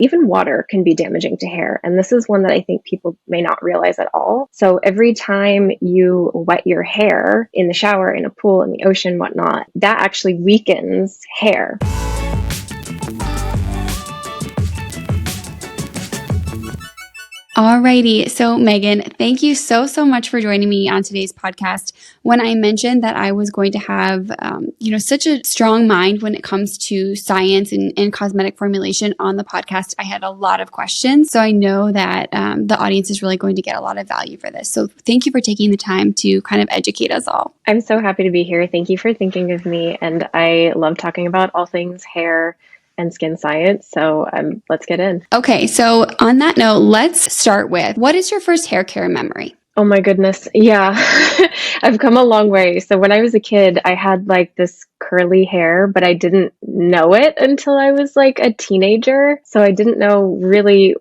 even water can be damaging to hair. And this is one that I think people may not realize at all. So every time you wet your hair in the shower, in a pool, in the ocean, whatnot, that actually weakens hair. Alrighty. So Meagan, thank you so much for joining me on today's podcast. When I mentioned that I was going to have, such a strong mind when it comes to science and cosmetic formulation on the podcast, I had a lot of questions. So I know that the audience is really going to get a lot of value for this. So thank you for taking the time to kind of educate us all. I'm so happy to be here. Thank you for thinking of me. And I love talking about all things hair and skin science. So let's get in. Okay. So on that note, let's start with, what is your first hair care memory? Oh my goodness. Yeah, I've come a long way. So when I was a kid, I had like this curly hair, but I didn't know it until I was like a teenager. So I didn't know really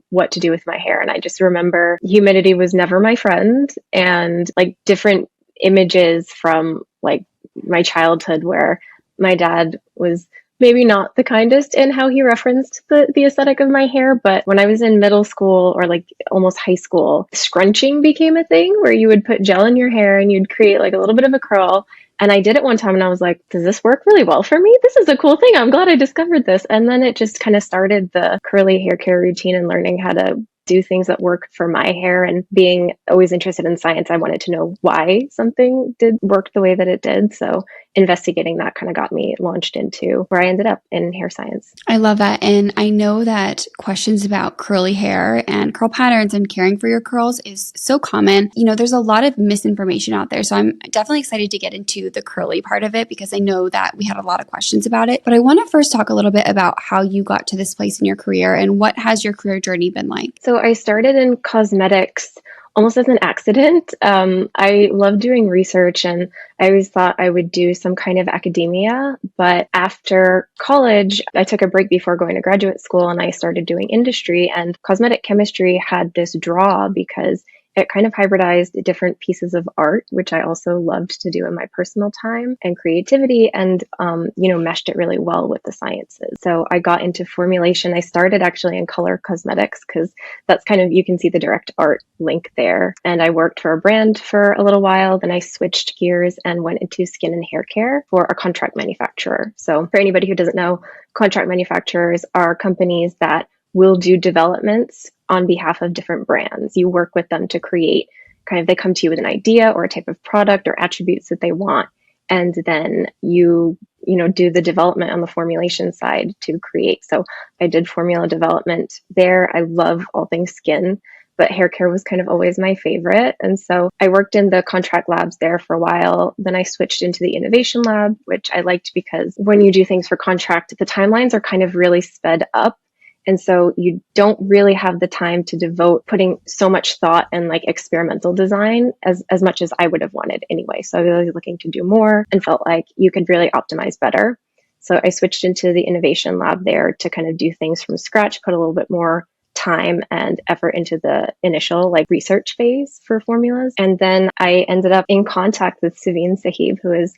what to do with my hair. And I just remember humidity was never my friend, and like different images from like my childhood where my dad was maybe not the kindest in how he referenced the aesthetic of my hair. But when I was in middle school or like almost high school, scrunching became a thing where you would put gel in your hair and you'd create like a little bit of a curl. And I did it one time and I was like, does this work really well for me? This is a cool thing. I'm glad I discovered this. And then it just kind of started the curly hair care routine and learning how to do things that work for my hair. And being always interested in science, I wanted to know why something did work the way that it did. So investigating that kind of got me launched into where I ended up in hair science. I love that. And I know that questions about curly hair and curl patterns and caring for your curls is so common. There's a lot of misinformation out there. So I'm definitely excited to get into the curly part of it because I know that we had a lot of questions about it. But I want to first talk a little bit about how you got to this place in your career and what has your career journey been like? So I started in cosmetics almost as an accident. I love doing research and I always thought I would do some kind of academia. But after college, I took a break before going to graduate school and I started doing industry, and cosmetic chemistry had this draw because it kind of hybridized different pieces of art, which I also loved to do in my personal time, and creativity, and, meshed it really well with the sciences. So I got into formulation. I started actually in color cosmetics because that's kind of, you can see the direct art link there. And I worked for a brand for a little while. Then I switched gears and went into skin and hair care for a contract manufacturer. So for anybody who doesn't know, contract manufacturers are companies that will do developments on behalf of different brands. You work with them to create they come to you with an idea or a type of product or attributes that they want. And then you do the development on the formulation side to create. So I did formula development there. I love all things skin, but hair care was kind of always my favorite. And so I worked in the contract labs there for a while. Then I switched into the innovation lab, which I liked because when you do things for contract, the timelines are kind of really sped up. And so you don't really have the time to devote putting so much thought and like experimental design as much as I would have wanted anyway. So I was really looking to do more and felt like you could really optimize better. So I switched into the innovation lab there to kind of do things from scratch, put a little bit more time and effort into the initial like research phase for formulas. And then I ended up in contact with Saveen Sahib, who is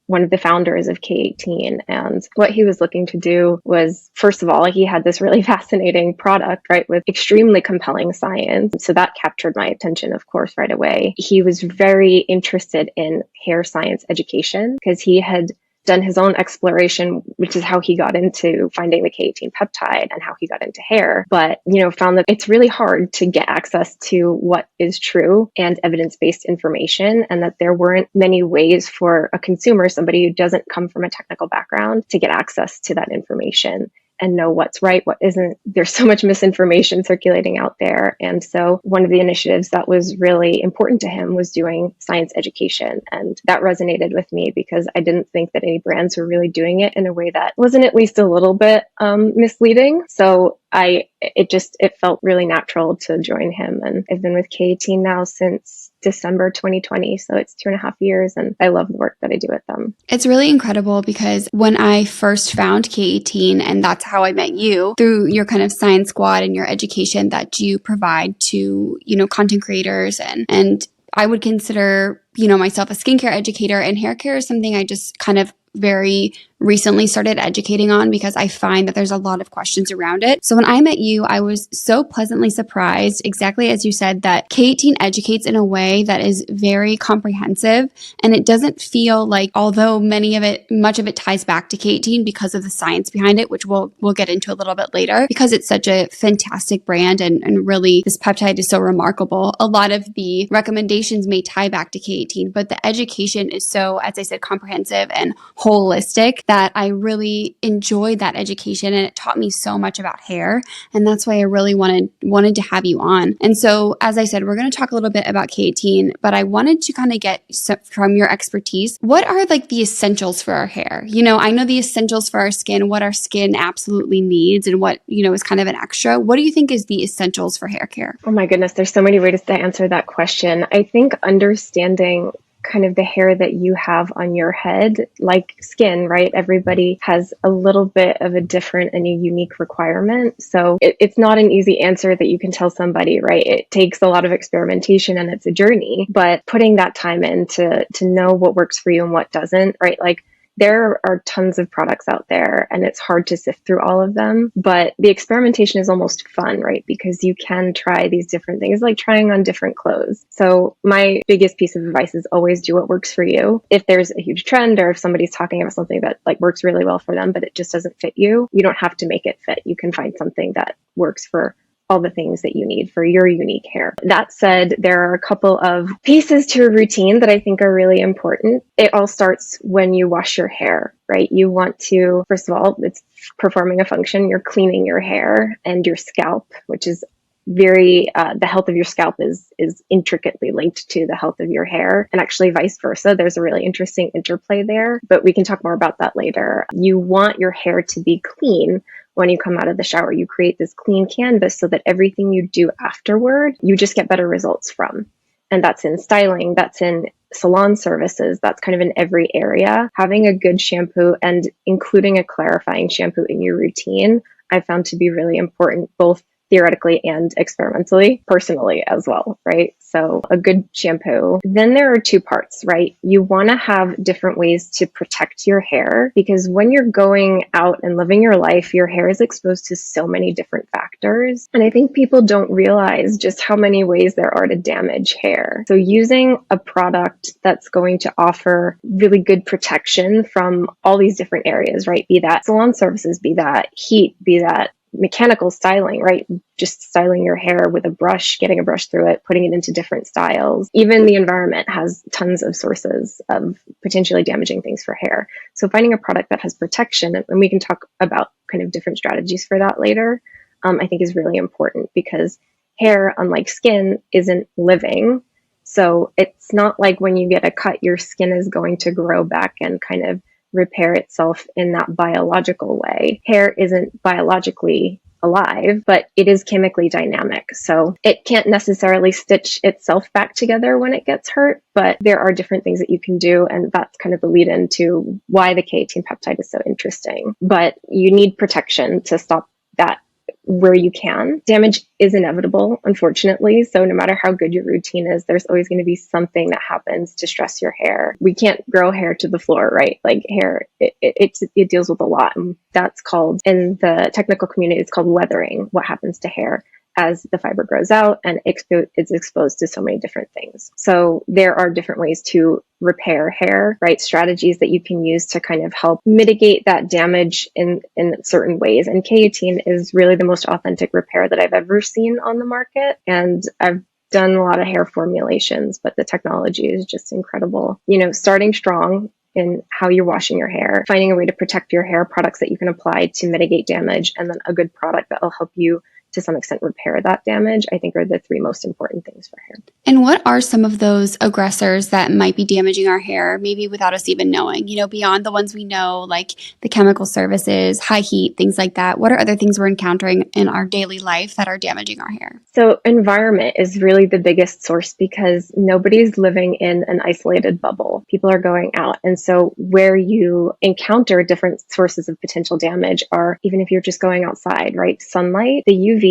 one of the founders of K18. And what he was looking to do was, first of all, he had this really fascinating product, right, with extremely compelling science. So that captured my attention, of course, right away. He was very interested in hair science education because he had done his own exploration, which is how he got into finding the K18 peptide and how he got into hair. But, found that it's really hard to get access to what is true and evidence-based information, and that there weren't many ways for a consumer, somebody who doesn't come from a technical background, to get access to that information and know what's right, what isn't. There's so much misinformation circulating out there. And so one of the initiatives that was really important to him was doing science education. And that resonated with me because I didn't think that any brands were really doing it in a way that wasn't at least a little bit misleading. So it felt really natural to join him. And I've been with K18 now since December 2020. So it's 2.5 years, and I love the work that I do with them. It's really incredible because when I first found K18, and that's how I met you, through your kind of science squad and your education that you provide to, content creators, and I would consider, myself a skincare educator, and hair care is something I just kind of very recently started educating on because I find that there's a lot of questions around it. So when I met you, I was so pleasantly surprised, exactly as you said, that K18 educates in a way that is very comprehensive, and it doesn't feel like, although much of it ties back to K18 because of the science behind it, which we'll get into a little bit later, because it's such a fantastic brand and really this peptide is so remarkable. A lot of the recommendations may tie back to K18, but the education is so, as I said, comprehensive and holistic that I really enjoyed that education, and it taught me so much about hair. And that's why I really wanted to have you on. And so, as I said, we're going to talk a little bit about K18, but I wanted to kind of get from your expertise, what are like the essentials for our hair? I know the essentials for our skin, what our skin absolutely needs and what, is kind of an extra. What do you think is the essentials for hair care? Oh my goodness, there's so many ways to answer that question. I think understanding kind of the hair that you have on your head, like skin, right? Everybody has a little bit of a different and a unique requirement. So it's not an easy answer that you can tell somebody, right? It takes a lot of experimentation and it's a journey, but putting that time in to know what works for you and what doesn't, right? Like, there are tons of products out there and it's hard to sift through all of them, but the experimentation is almost fun, right? Because you can try these different things, like trying on different clothes. So my biggest piece of advice is always do what works for you. If there's a huge trend or if somebody's talking about something that like works really well for them, but it just doesn't fit you, you don't have to make it fit. You can find something that works for all the things that you need for your unique hair. That said, there are a couple of pieces to a routine that I think are really important. It all starts when you wash your hair, right? You want to, first of all, it's performing a function. You're cleaning your hair and your scalp, which is the health of your scalp is intricately linked to the health of your hair, and actually vice versa. There's a really interesting interplay there, but we can talk more about that later. You want your hair to be clean when you come out of the shower. You create this clean canvas so that everything you do afterward, you just get better results from. And that's in styling, that's in salon services, that's kind of in every area. Having a good shampoo and including a clarifying shampoo in your routine, I found to be really important, both theoretically and experimentally, personally as well, right? So a good shampoo. Then there are two parts, right? You want to have different ways to protect your hair, because when you're going out and living your life, your hair is exposed to so many different factors. And I think people don't realize just how many ways there are to damage hair. So using a product that's going to offer really good protection from all these different areas, right? Be that salon services, be that heat, be that mechanical styling, right? Just styling your hair with a brush, getting a brush through it, putting it into different styles. Even the environment has tons of sources of potentially damaging things for hair. So finding a product that has protection, and we can talk about kind of different strategies for that later, I think is really important, because hair, unlike skin, isn't living. So it's not like when you get a cut, your skin is going to grow back and kind of repair itself in that biological way. Hair isn't biologically alive, but it is chemically dynamic. So it can't necessarily stitch itself back together when it gets hurt, but there are different things that you can do. And that's kind of the lead into why the K18 peptide is so interesting. But you need protection to stop that where you can. Damage is inevitable, unfortunately. So no matter how good your routine is, there's always going to be something that happens to stress your hair. We can't grow hair to the floor, right? Like hair, it deals with a lot. And that's called, in the technical community, it's called weathering, what happens to hair as the fiber grows out and it's exposed to so many different things. So there are different ways to repair hair, right? Strategies that you can use to kind of help mitigate that damage in certain ways. And K18 is really the most authentic repair that I've ever seen on the market. And I've done a lot of hair formulations, but the technology is just incredible. Starting strong in how you're washing your hair, finding a way to protect your hair, products that you can apply to mitigate damage, and then a good product that will help you to some extent repair that damage, I think are the three most important things for hair. And what are some of those aggressors that might be damaging our hair, maybe without us even knowing, beyond the ones we know, like the chemical services, high heat, things like that? What are other things we're encountering in our daily life that are damaging our hair? So environment is really the biggest source, because nobody's living in an isolated bubble. People are going out. And so where you encounter different sources of potential damage are, even if you're just going outside, right? Sunlight, the UV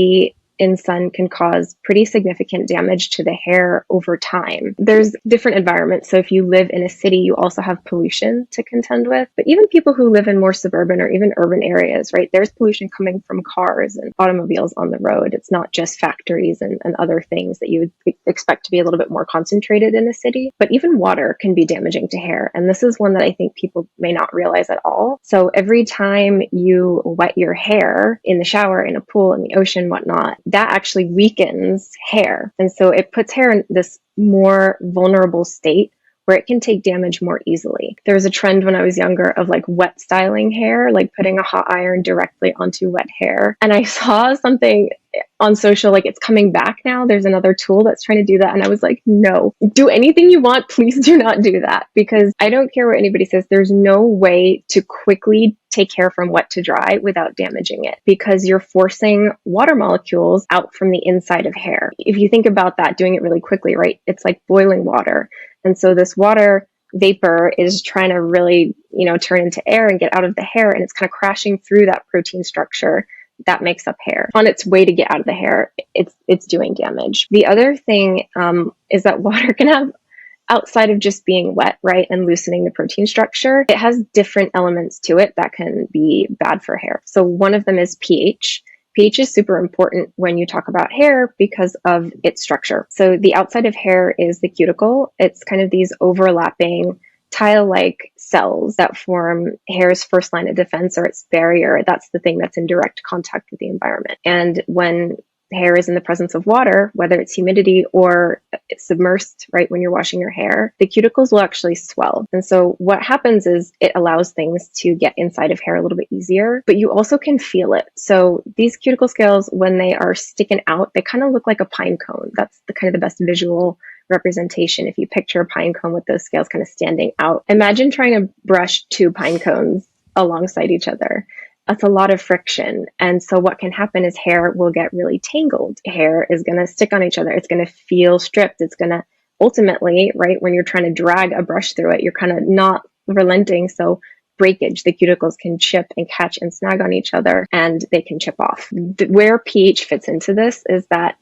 in sun can cause pretty significant damage to the hair over time. There's different environments. So if you live in a city, you also have pollution to contend with. But even people who live in more suburban or even urban areas, right, there's pollution coming from cars and automobiles on the road. It's not just factories and other things that you would expect to be a little bit more concentrated in a city. But even water can be damaging to hair. And this is one that I think people may not realize at all. So every time you wet your hair in the shower, in a pool, in the ocean, whatnot, that actually weakens hair. And so it puts hair in this more vulnerable state where it can take damage more easily. There was a trend when I was younger of like wet styling hair, like putting a hot iron directly onto wet hair. And I saw something on social, like it's coming back now. There's another tool that's trying to do that. And I was like, no, do anything you want. Please do not do that, because I don't care what anybody says. There's no way to quickly take hair from wet to dry without damaging it, because you're forcing water molecules out from the inside of hair. If you think about that, doing it really quickly, right? It's like boiling water. And so this water vapor is trying to really, turn into air and get out of the hair. And it's kind of crashing through that protein structure that makes up hair. On its way to get out of the hair, it's doing damage. The other thing is that water can have, outside of just being wet, right, and loosening the protein structure, it has different elements to it that can be bad for hair. So one of them is pH. pH is super important when you talk about hair because of its structure. So the outside of hair is the cuticle. It's kind of these overlapping tile-like cells that form hair's first line of defense, or its barrier. That's the thing that's in direct contact with the environment. And when hair is in the presence of water, whether it's humidity or it's submersed, right, when you're washing your hair, the cuticles will actually swell. And so what happens is it allows things to get inside of hair a little bit easier, but you also can feel it. So these cuticle scales, when they are sticking out, they kind of look like a pine cone. That's the kind of the best visual representation. If you picture a pine cone with those scales kind of standing out, imagine trying to brush two pine cones alongside each other. That's a lot of friction. And so what can happen is hair will get really tangled. Hair is going to stick on each other. It's going to feel stripped. It's going to ultimately, right, when you're trying to drag a brush through it, you're kind of not relenting. So breakage, the cuticles can chip and catch and snag on each other, and they can chip off. Where pH fits into this is that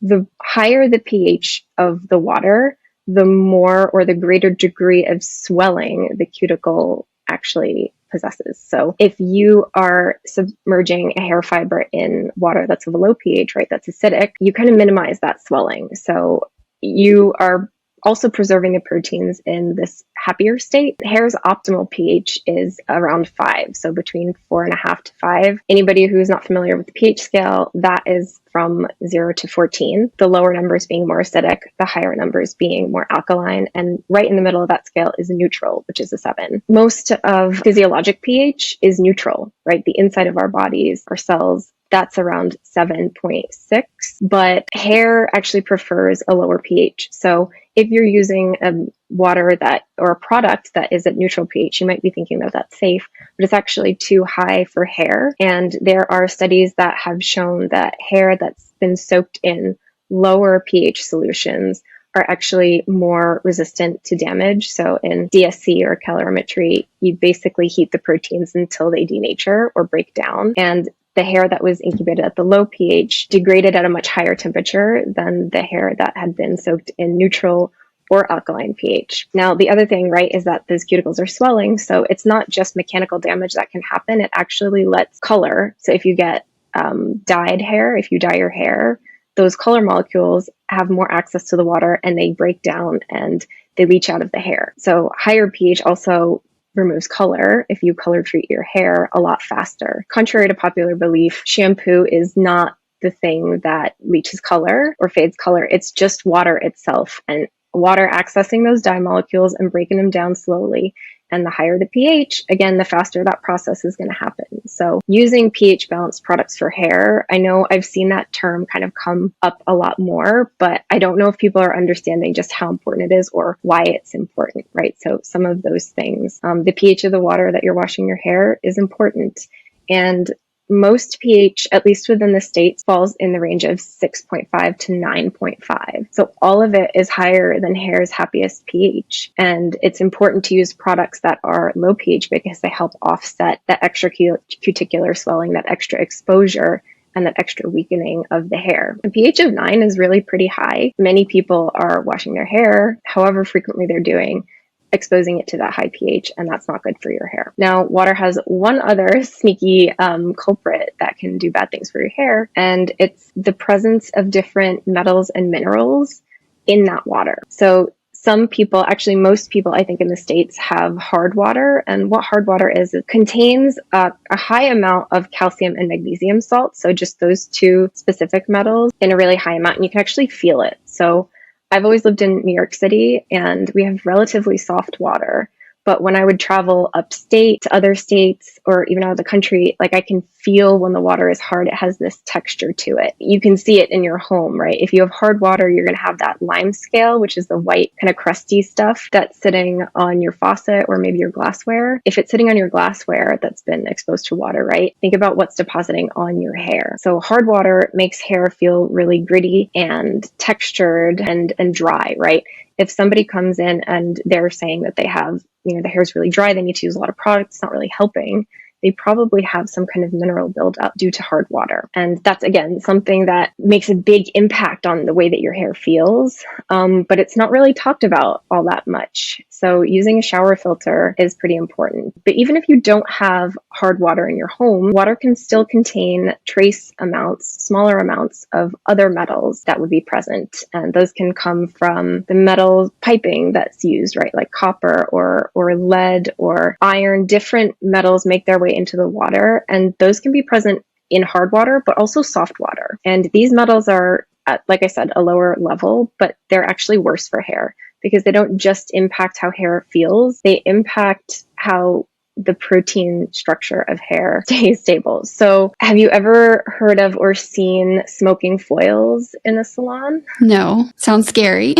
the higher the pH of the water, the more or the greater degree of swelling the cuticle actually possesses. So if you are submerging a hair fiber in water that's of a low pH, right, that's acidic, you kind of minimize that swelling. So you are also preserving the proteins in this happier state. Hair's optimal pH is around 5, so between 4.5 to 5. Anybody who's not familiar with the pH scale, that is from 0 to 14. The lower numbers being more acidic, the higher numbers being more alkaline, and right in the middle of that scale is neutral, which is a 7. Most of physiologic pH is neutral, right? The inside of our bodies, our cells, that's around 7.6, but hair actually prefers a lower pH. So if you're using a water that, or a product that is at neutral pH, you might be thinking that that's safe, but it's actually too high for hair. And there are studies that have shown that hair that's been soaked in lower pH solutions are actually more resistant to damage. So in DSC or calorimetry, you basically heat the proteins until they denature or break down. And the hair that was incubated at the low pH degraded at a much higher temperature than the hair that had been soaked in neutral or alkaline pH. Now, the other thing, right, is that those cuticles are swelling. So it's not just mechanical damage that can happen. It actually lets color. So if you get dyed hair, if you dye your hair, those color molecules have more access to the water and they break down and they leach out of the hair. So higher pH also removes color if you color treat your hair a lot faster. Contrary to popular belief, shampoo is not the thing that leaches color or fades color. It's just water itself, and water accessing those dye molecules and breaking them down slowly. And the higher the pH, again, the faster that process is going to happen. So using pH balanced products for hair, I know I've seen that term kind of come up a lot more, but I don't know if people are understanding just how important it is or why it's important, right? So some of those things, the pH of the water that you're washing your hair is important. And most pH, at least within the States, falls in the range of 6.5 to 9.5. So all of it is higher than hair's happiest pH. And it's important to use products that are low pH because they help offset that extra cuticular swelling, that extra exposure and that extra weakening of the hair. A pH of 9 is really pretty high. Many people are washing their hair, however frequently they're doing, exposing it to that high pH, and that's not good for your hair. Now, water has one other sneaky culprit that can do bad things for your hair, and it's the presence of different metals and minerals in that water. So some people, actually most people, I think in the States, have hard water. And what hard water is, it contains a high amount of calcium and magnesium salts. So just those two specific metals in a really high amount, and you can actually feel it. So I've always lived in New York City, and we have relatively soft water. But when I would travel upstate to other states or even out of the country, like I can feel when the water is hard, it has this texture to it. You can see it in your home, right? If you have hard water, you're going to have that lime scale, which is the white kind of crusty stuff that's sitting on your faucet or maybe your glassware. If it's sitting on your glassware that's been exposed to water, right? Think about what's depositing on your hair. So hard water makes hair feel really gritty and textured and dry, right? If somebody comes in and they're saying that they have, the hair is really dry, they need to use a lot of products, it's not really helping, they probably have some kind of mineral buildup due to hard water. And that's, again, something that makes a big impact on the way that your hair feels, but it's not really talked about all that much. So using a shower filter is pretty important. But even if you don't have hard water in your home, water can still contain trace amounts, smaller amounts of other metals that would be present. And those can come from the metal piping that's used, right? Like copper or lead or iron. Different metals make their way into the water, and those can be present in hard water, but also soft water. And these metals are, at, like I said, a lower level, but they're actually worse for hair because they don't just impact how hair feels, they impact how the protein structure of hair stays stable. So have you ever heard of or seen smoking foils in a salon? No, sounds scary.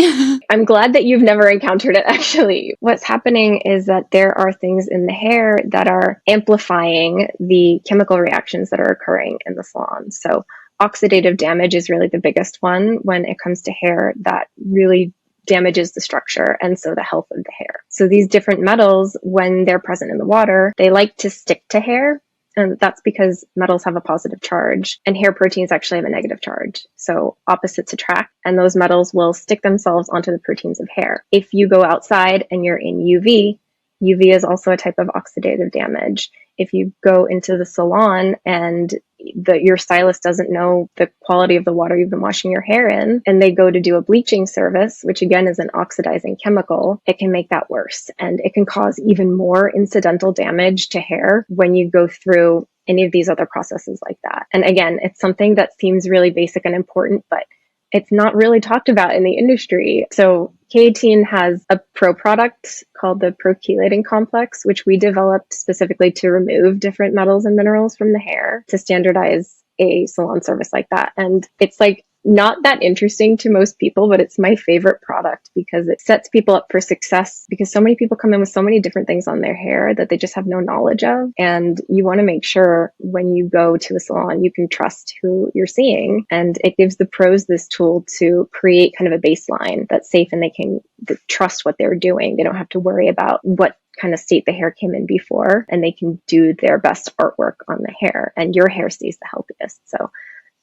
I'm glad that you've never encountered it, actually. What's happening is that there are things in the hair that are amplifying the chemical reactions that are occurring in the salon. So oxidative damage is really the biggest one when it comes to hair that really damages the structure and so the health of the hair. So these different metals, when they're present in the water, they like to stick to hair. And that's because metals have a positive charge and hair proteins actually have a negative charge. So opposites attract, and those metals will stick themselves onto the proteins of hair. If you go outside and you're in UV, UV is also a type of oxidative damage. If you go into the salon and your stylist doesn't know the quality of the water you've been washing your hair in, and they go to do a bleaching service, which again is an oxidizing chemical, it can make that worse. And it can cause even more incidental damage to hair when you go through any of these other processes like that. And again, it's something that seems really basic and important, but it's not really talked about in the industry. So K18 has a pro product called the pro-chelating complex, which we developed specifically to remove different metals and minerals from the hair to standardize a salon service like that. And it's like not that interesting to most people, but it's my favorite product because it sets people up for success, because so many people come in with so many different things on their hair that they just have no knowledge of. And you want to make sure when you go to a salon, you can trust who you're seeing. And it gives the pros this tool to create kind of a baseline that's safe, and they can trust what they're doing. They don't have to worry about what kind of state the hair came in before, and they can do their best artwork on the hair, and your hair stays the healthiest. So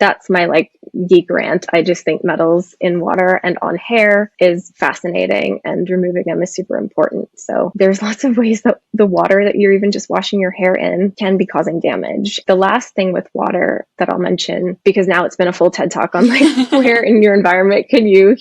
that's my geek rant. I just think metals in water and on hair is fascinating, and removing them is super important. So there's lots of ways that the water that you're even just washing your hair in can be causing damage. The last thing with water that I'll mention, because now it's been a full TED talk on where in your environment can you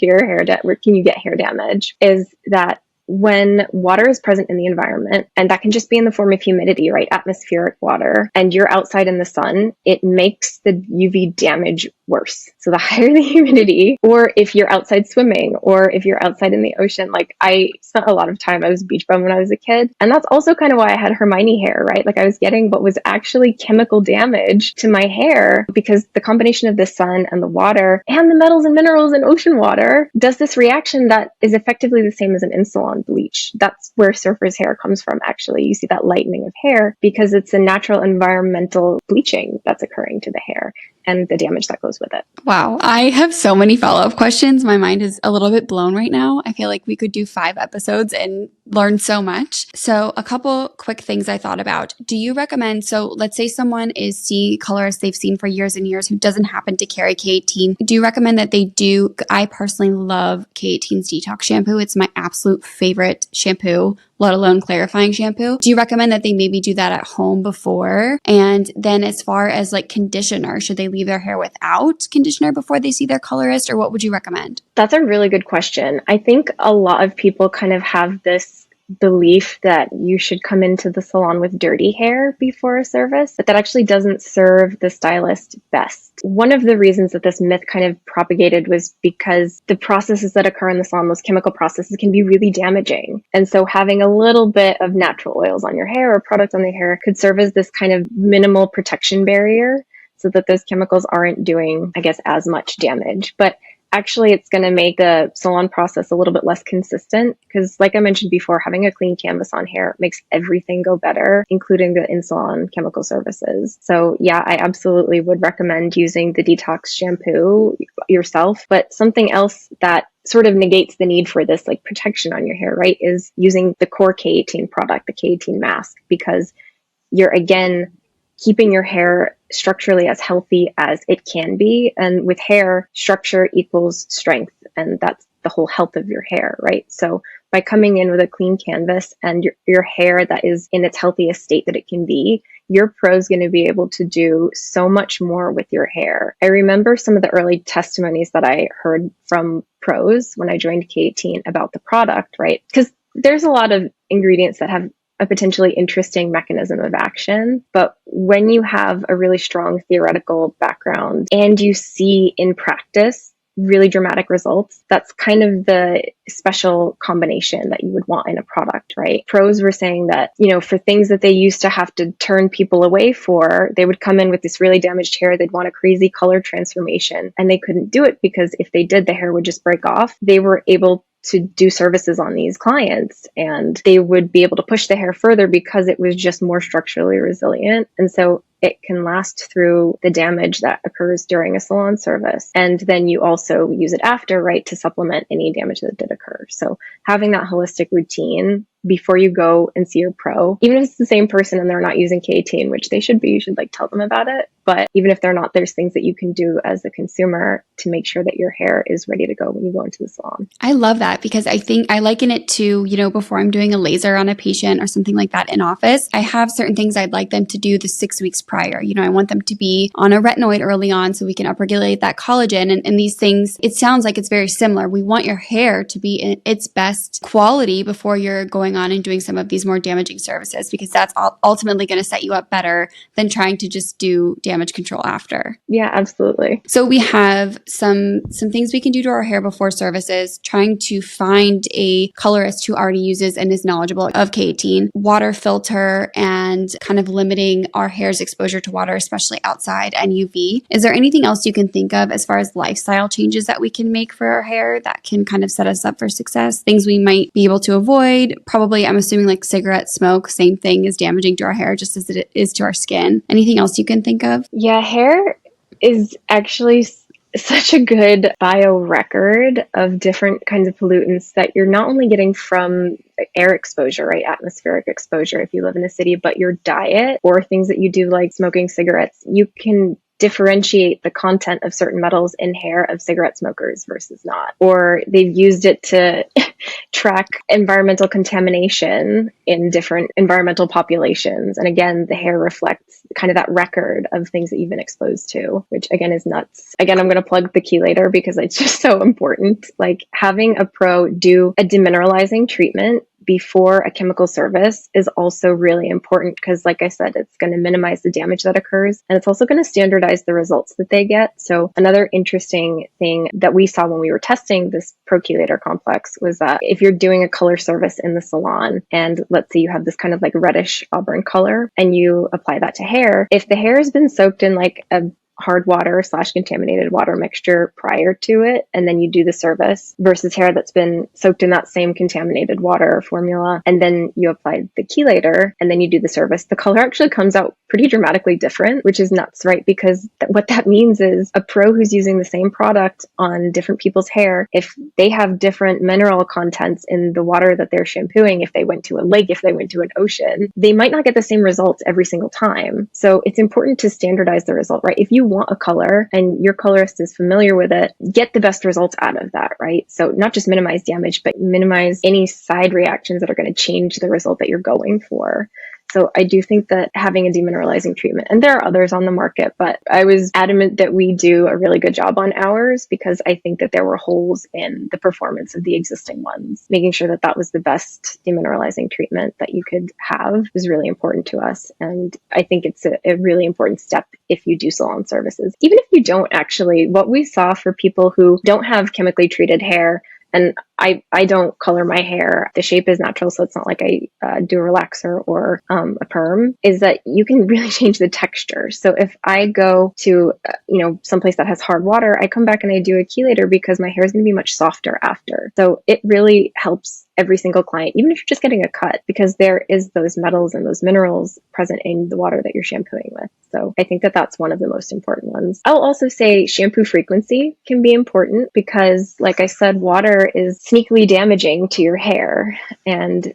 where can you get hair damage, is that when water is present in the environment, and that can just be in the form of humidity, right? Atmospheric water, and you're outside in the sun, it makes the UV damage worse. So the higher the humidity, or if you're outside swimming, or if you're outside in the ocean, I spent a lot of time, I was a beach bum when I was a kid. And that's also kind of why I had Hermione hair, right? I was getting what was actually chemical damage to my hair because the combination of the sun and the water and the metals and minerals in ocean water does this reaction that is effectively the same as an in-salon bleach. That's where surfer's hair comes from, actually. You see that lightening of hair because it's a natural environmental bleaching that's occurring to the hair. and the damage that goes with it. Wow. I have so many follow-up questions. My mind is a little bit blown right now. I feel like we could do 5 episodes and learn so much. So a couple quick things I thought about. Do you recommend, so let's say someone is seeing a colorist they've seen for years and years who doesn't happen to carry K18. Do you recommend that they do? I personally love K18's detox shampoo. It's my absolute favorite shampoo, let alone clarifying shampoo. Do you recommend that they maybe do that at home before? And then as far as like conditioner, should they leave their hair without conditioner before they see their colorist, or what would you recommend? That's a really good question. I think a lot of people kind of have this belief that you should come into the salon with dirty hair before a service, but that actually doesn't serve the stylist best. One of the reasons that this myth kind of propagated was because the processes that occur in the salon, those chemical processes, can be really damaging. And so having a little bit of natural oils on your hair or product on the hair could serve as this kind of minimal protection barrier so that those chemicals aren't doing, I guess, as much damage. But actually, it's going to make the salon process a little bit less consistent because, like I mentioned before, having a clean canvas on hair makes everything go better, including the in-salon chemical services. So yeah, I absolutely would recommend using the detox shampoo yourself. But something else that sort of negates the need for this like protection on your hair, right, is using the core K18 product, the K18 mask, because you're again keeping your hair structurally as healthy as it can be. And with hair, structure equals strength. And that's the whole health of your hair, right? So by coming in with a clean canvas and your hair that is in its healthiest state that it can be, your pro is going to be able to do so much more with your hair. I remember some of the early testimonies that I heard from pros when I joined K18 about the product, right? Because there's a lot of ingredients that have a potentially interesting mechanism of action. But when you have a really strong theoretical background and you see in practice really dramatic results, that's kind of the special combination that you would want in a product, right? Pros were saying that, for things that they used to have to turn people away for, they would come in with this really damaged hair. They'd want a crazy color transformation and they couldn't do it because if they did, the hair would just break off. They were able to do services on these clients and they would be able to push the hair further because it was just more structurally resilient. And so it can last through the damage that occurs during a salon service. And then you also use it after, right, to supplement any damage that did occur. So having that holistic routine before you go and see your pro, even if it's the same person and they're not using K18, which they should be, you should tell them about it. But even if they're not, there's things that you can do as a consumer to make sure that your hair is ready to go when you go into the salon. I love that because I think I liken it to, before I'm doing a laser on a patient or something like that in office, I have certain things I'd like them to do the 6 weeks prior. I want them to be on a retinoid early on so we can upregulate that collagen. And these things, it sounds like it's very similar. We want your hair to be in its best quality before you're going on and doing some of these more damaging services, because that's ultimately going to set you up better than trying to just do damage control after. Yeah, absolutely. So we have some things we can do to our hair before services, trying to find a colorist who already uses and is knowledgeable of K18, water filter, and kind of limiting our hair's exposure to water, especially outside, and UV. Is there anything else you can think of as far as lifestyle changes that we can make for our hair that can kind of set us up for success? Things we might be able to avoid? Probably, I'm assuming cigarette smoke, same thing, is damaging to our hair just as it is to our skin. Anything else you can think of? Yeah, hair is actually such a good biorecord of different kinds of pollutants that you're not only getting from air exposure, right? Atmospheric exposure if you live in a city, but your diet or things that you do like smoking cigarettes, you can differentiate the content of certain metals in hair of cigarette smokers versus not. Or they've used it to track environmental contamination in different environmental populations. And again, the hair reflects kind of that record of things that you've been exposed to, which again is nuts. Again, I'm going to plug the chelator because it's just so important. Having a pro do a demineralizing treatment before a chemical service is also really important because, like I said, it's going to minimize the damage that occurs and it's also going to standardize the results that they get. So another interesting thing that we saw when we were testing this pro chelator complex was that if you're doing a color service in the salon and let's say you have this kind of reddish auburn color and you apply that to hair, if the hair has been soaked in a hard water / contaminated water mixture prior to it, and then you do the service versus hair that's been soaked in that same contaminated water formula, and then you apply the chelator and then you do the service, the color actually comes out pretty dramatically different, which is nuts, right? Because what that means is a pro who's using the same product on different people's hair, if they have different mineral contents in the water that they're shampooing, if they went to a lake, if they went to an ocean, they might not get the same results every single time. So it's important to standardize the result, right? If you want a color and your colorist is familiar with it, get the best results out of that, right? So not just minimize damage, but minimize any side reactions that are going to change the result that you're going for. So I do think that having a demineralizing treatment, and there are others on the market, but I was adamant that we do a really good job on ours because I think that there were holes in the performance of the existing ones. Making sure that that was the best demineralizing treatment that you could have was really important to us. And I think it's a really important step if you do salon services. Even if you don't actually, what we saw for people who don't have chemically treated hair, and I don't color my hair. The shape is natural, so it's not like I do a relaxer or a perm, is that you can really change the texture. So if I go to, someplace that has hard water, I come back and I do a chelator because my hair is going to be much softer after. So it really helps every single client, even if you're just getting a cut, because there is those metals and those minerals present in the water that you're shampooing with. So I think that that's one of the most important ones. I'll also say shampoo frequency can be important because, like I said, water is sneakily damaging to your hair, and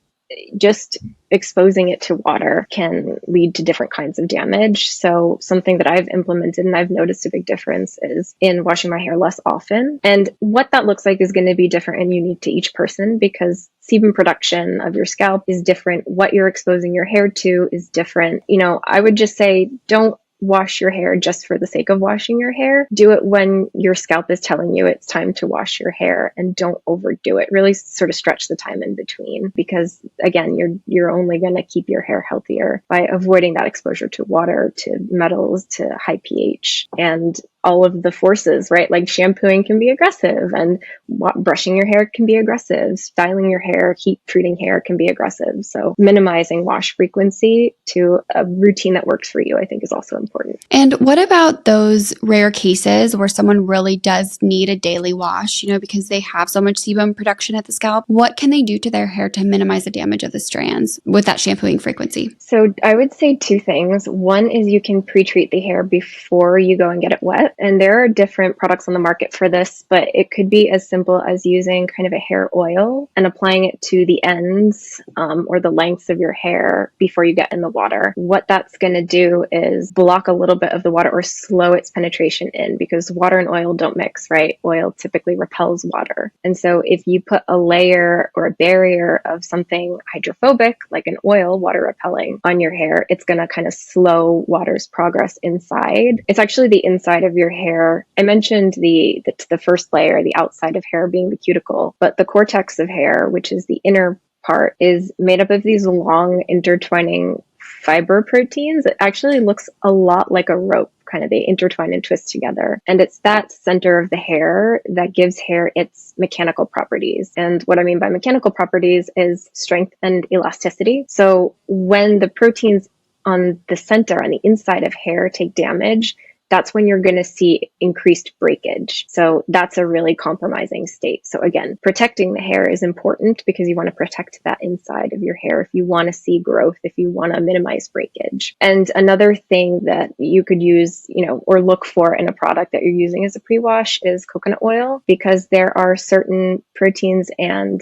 just exposing it to water can lead to different kinds of damage. So something that I've implemented and I've noticed a big difference is in washing my hair less often. And what that looks like is going to be different and unique to each person because sebum production of your scalp is different. What you're exposing your hair to is different. I would just say don't wash your hair just for the sake of washing your hair. Do it when your scalp is telling you it's time to wash your hair, and don't overdo it. Really sort of stretch the time in between because, again, you're only going to keep your hair healthier by avoiding that exposure to water, to metals, to high pH, and all of the forces, right? Like shampooing can be aggressive, and brushing your hair can be aggressive. Styling your hair, heat treating hair can be aggressive. So minimizing wash frequency to a routine that works for you, I think, is also important. And what about those rare cases where someone really does need a daily wash, because they have so much sebum production at the scalp? What can they do to their hair to minimize the damage of the strands with that shampooing frequency? So I would say two things. One is you can pre-treat the hair before you go and get it wet. And there are different products on the market for this, but it could be as simple as using kind of a hair oil and applying it to the ends or the lengths of your hair before you get in the water. What that's going to do is block a little bit of the water or slow its penetration in, because water and oil don't mix, right? Oil typically repels water. And so if you put a layer or a barrier of something hydrophobic, like an oil, water repelling, on your hair, it's going to kind of slow water's progress inside. It's actually the inside of your hair. I mentioned the first layer, the outside of hair being the cuticle, but the cortex of hair, which is the inner part, is made up of these long intertwining fiber proteins. It actually looks a lot like a rope, kind of they intertwine and twist together. And it's that center of the hair that gives hair its mechanical properties. And what I mean by mechanical properties is strength and elasticity. So when the proteins on the center, on the inside of hair, take damage, that's when you're going to see increased breakage. So that's a really compromising state. So again, protecting the hair is important because you want to protect that inside of your hair if you want to see growth, if you want to minimize breakage. And another thing that you could use, or look for in a product that you're using as a pre-wash is coconut oil, because there are certain proteins and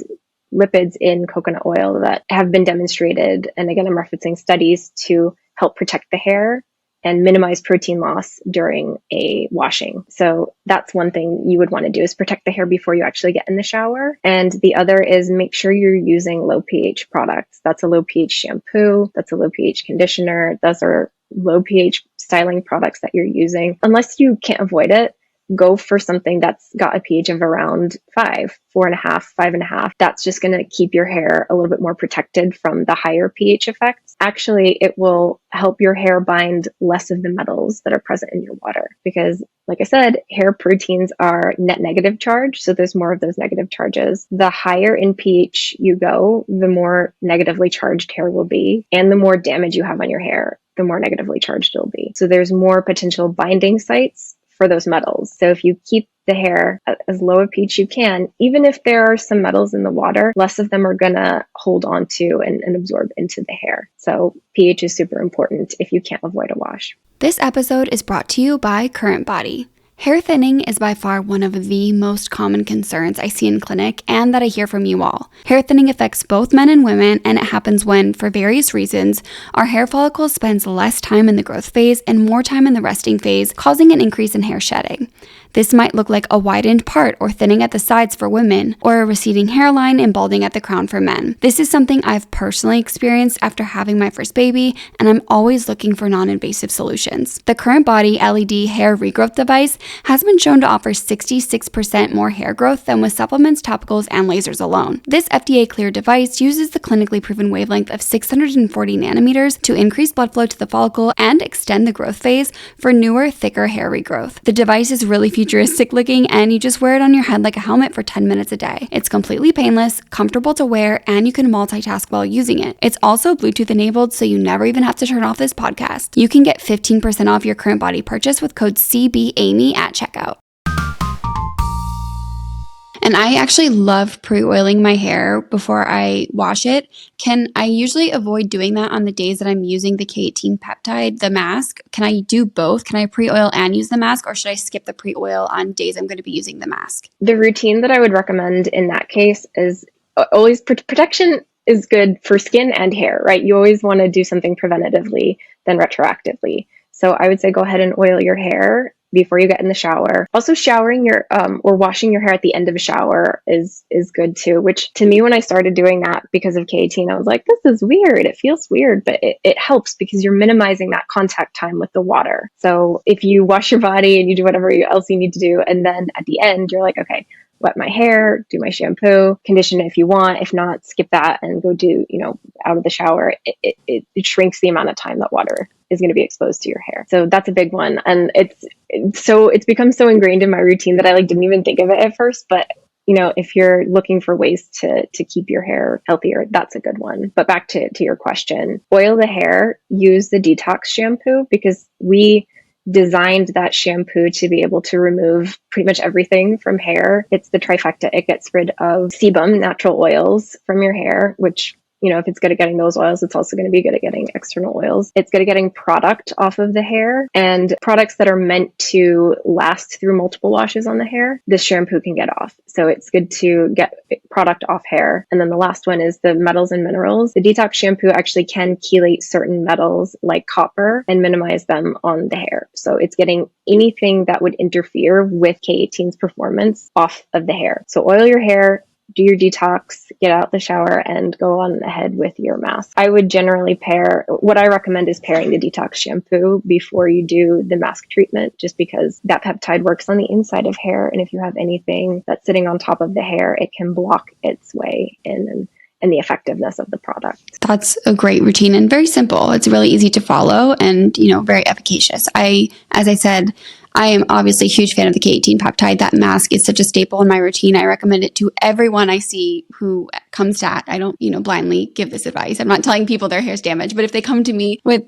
lipids in coconut oil that have been demonstrated. And again, I'm referencing studies to help protect the hair and minimize protein loss during a washing. So that's one thing you would want to do, is protect the hair before you actually get in the shower. And the other is make sure you're using low pH products. That's a low pH shampoo. That's a low pH conditioner. Those are low pH styling products that you're using. Unless you can't avoid it, go for something that's got a pH of around 5, 4.5, 5.5. That's just going to keep your hair a little bit more protected from the higher pH effects. Actually, it will help your hair bind less of the metals that are present in your water. Because, like I said, hair proteins are net negative charge. So there's more of those negative charges. The higher in pH you go, the more negatively charged hair will be. And the more damage you have on your hair, the more negatively charged it'll be. So there's more potential binding sites for those metals. So if you keep the hair at as low a pH you can. Even if there are some metals in the water, less of them are going to hold on to and absorb into the hair. So pH is super important if you can't avoid a wash. This episode is brought to you by Current Body. Hair thinning is by far one of the most common concerns I see in clinic and that I hear from you all. Hair thinning affects both men and women, and it happens when, for various reasons, our hair follicle spends less time in the growth phase and more time in the resting phase, causing an increase in hair shedding. This might look like a widened part or thinning at the sides for women, or a receding hairline and balding at the crown for men. This is something I've personally experienced after having my first baby, and I'm always looking for non-invasive solutions. The Current Body LED hair regrowth device has been shown to offer 66% more hair growth than with supplements, topicals, and lasers alone. This FDA-cleared device uses the clinically proven wavelength of 640 nanometers to increase blood flow to the follicle and extend the growth phase for newer, thicker hair regrowth. The device is really futuristic looking, and you just wear it on your head like a helmet for 10 minutes a day. It's completely painless, comfortable to wear, and you can multitask while using it. It's also Bluetooth enabled, so you never even have to turn off this podcast. You can get 15% off your Current Body purchase with code CBAMY at checkout. And I actually love pre-oiling my hair before I wash it. Can I usually avoid doing that on the days that I'm using the K18 peptide, the mask? Can I do both? Can I pre-oil and use the mask, or should I skip the pre-oil on days I'm going to be using the mask? The routine that I would recommend in that case is always protection is good for skin and hair, right? You always want to do something preventatively than retroactively. So I would say go ahead and oil your hair before you get in the shower. Also, showering your or washing your hair at the end of a shower is good too, which to me, when I started doing that because of K18, I was like, this is weird. It feels weird, but it helps because you're minimizing that contact time with the water. So if you wash your body and you do whatever else you need to do, and then at the end, you're like, okay, wet my hair, do my shampoo, condition it if you want. If not, skip that and go do, out of the shower. It shrinks the amount of time that water is going to be exposed to your hair. So that's a big one. And it's become so ingrained in my routine that I didn't even think of it at first. But if you're looking for ways to keep your hair healthier, that's a good one. But back to your question, oil the hair, use the detox shampoo, because we designed that shampoo to be able to remove pretty much everything from hair. It's the trifecta. It gets rid of sebum, natural oils from your hair, which, if it's good at getting those oils, it's also going to be good at getting external oils. It's good at getting product off of the hair, and products that are meant to last through multiple washes on the hair, this shampoo can get off. So it's good to get product off hair. And then the last one is the metals and minerals. The detox shampoo actually can chelate certain metals like copper and minimize them on the hair. So it's getting anything that would interfere with K18's performance off of the hair. So oil your hair, do your detox, get out the shower, and go on ahead with your mask. I would generally what I recommend is pairing the detox shampoo before you do the mask treatment, just because that peptide works on the inside of hair. And if you have anything that's sitting on top of the hair, it can block its way in and the effectiveness of the product. That's a great routine and very simple. It's really easy to follow and, very efficacious. As I said, I am obviously a huge fan of the K18 peptide. That mask is such a staple in my routine. I recommend it to everyone I see who comes to. I don't, blindly give this advice. I'm not telling people their hair's damaged, but if they come to me with,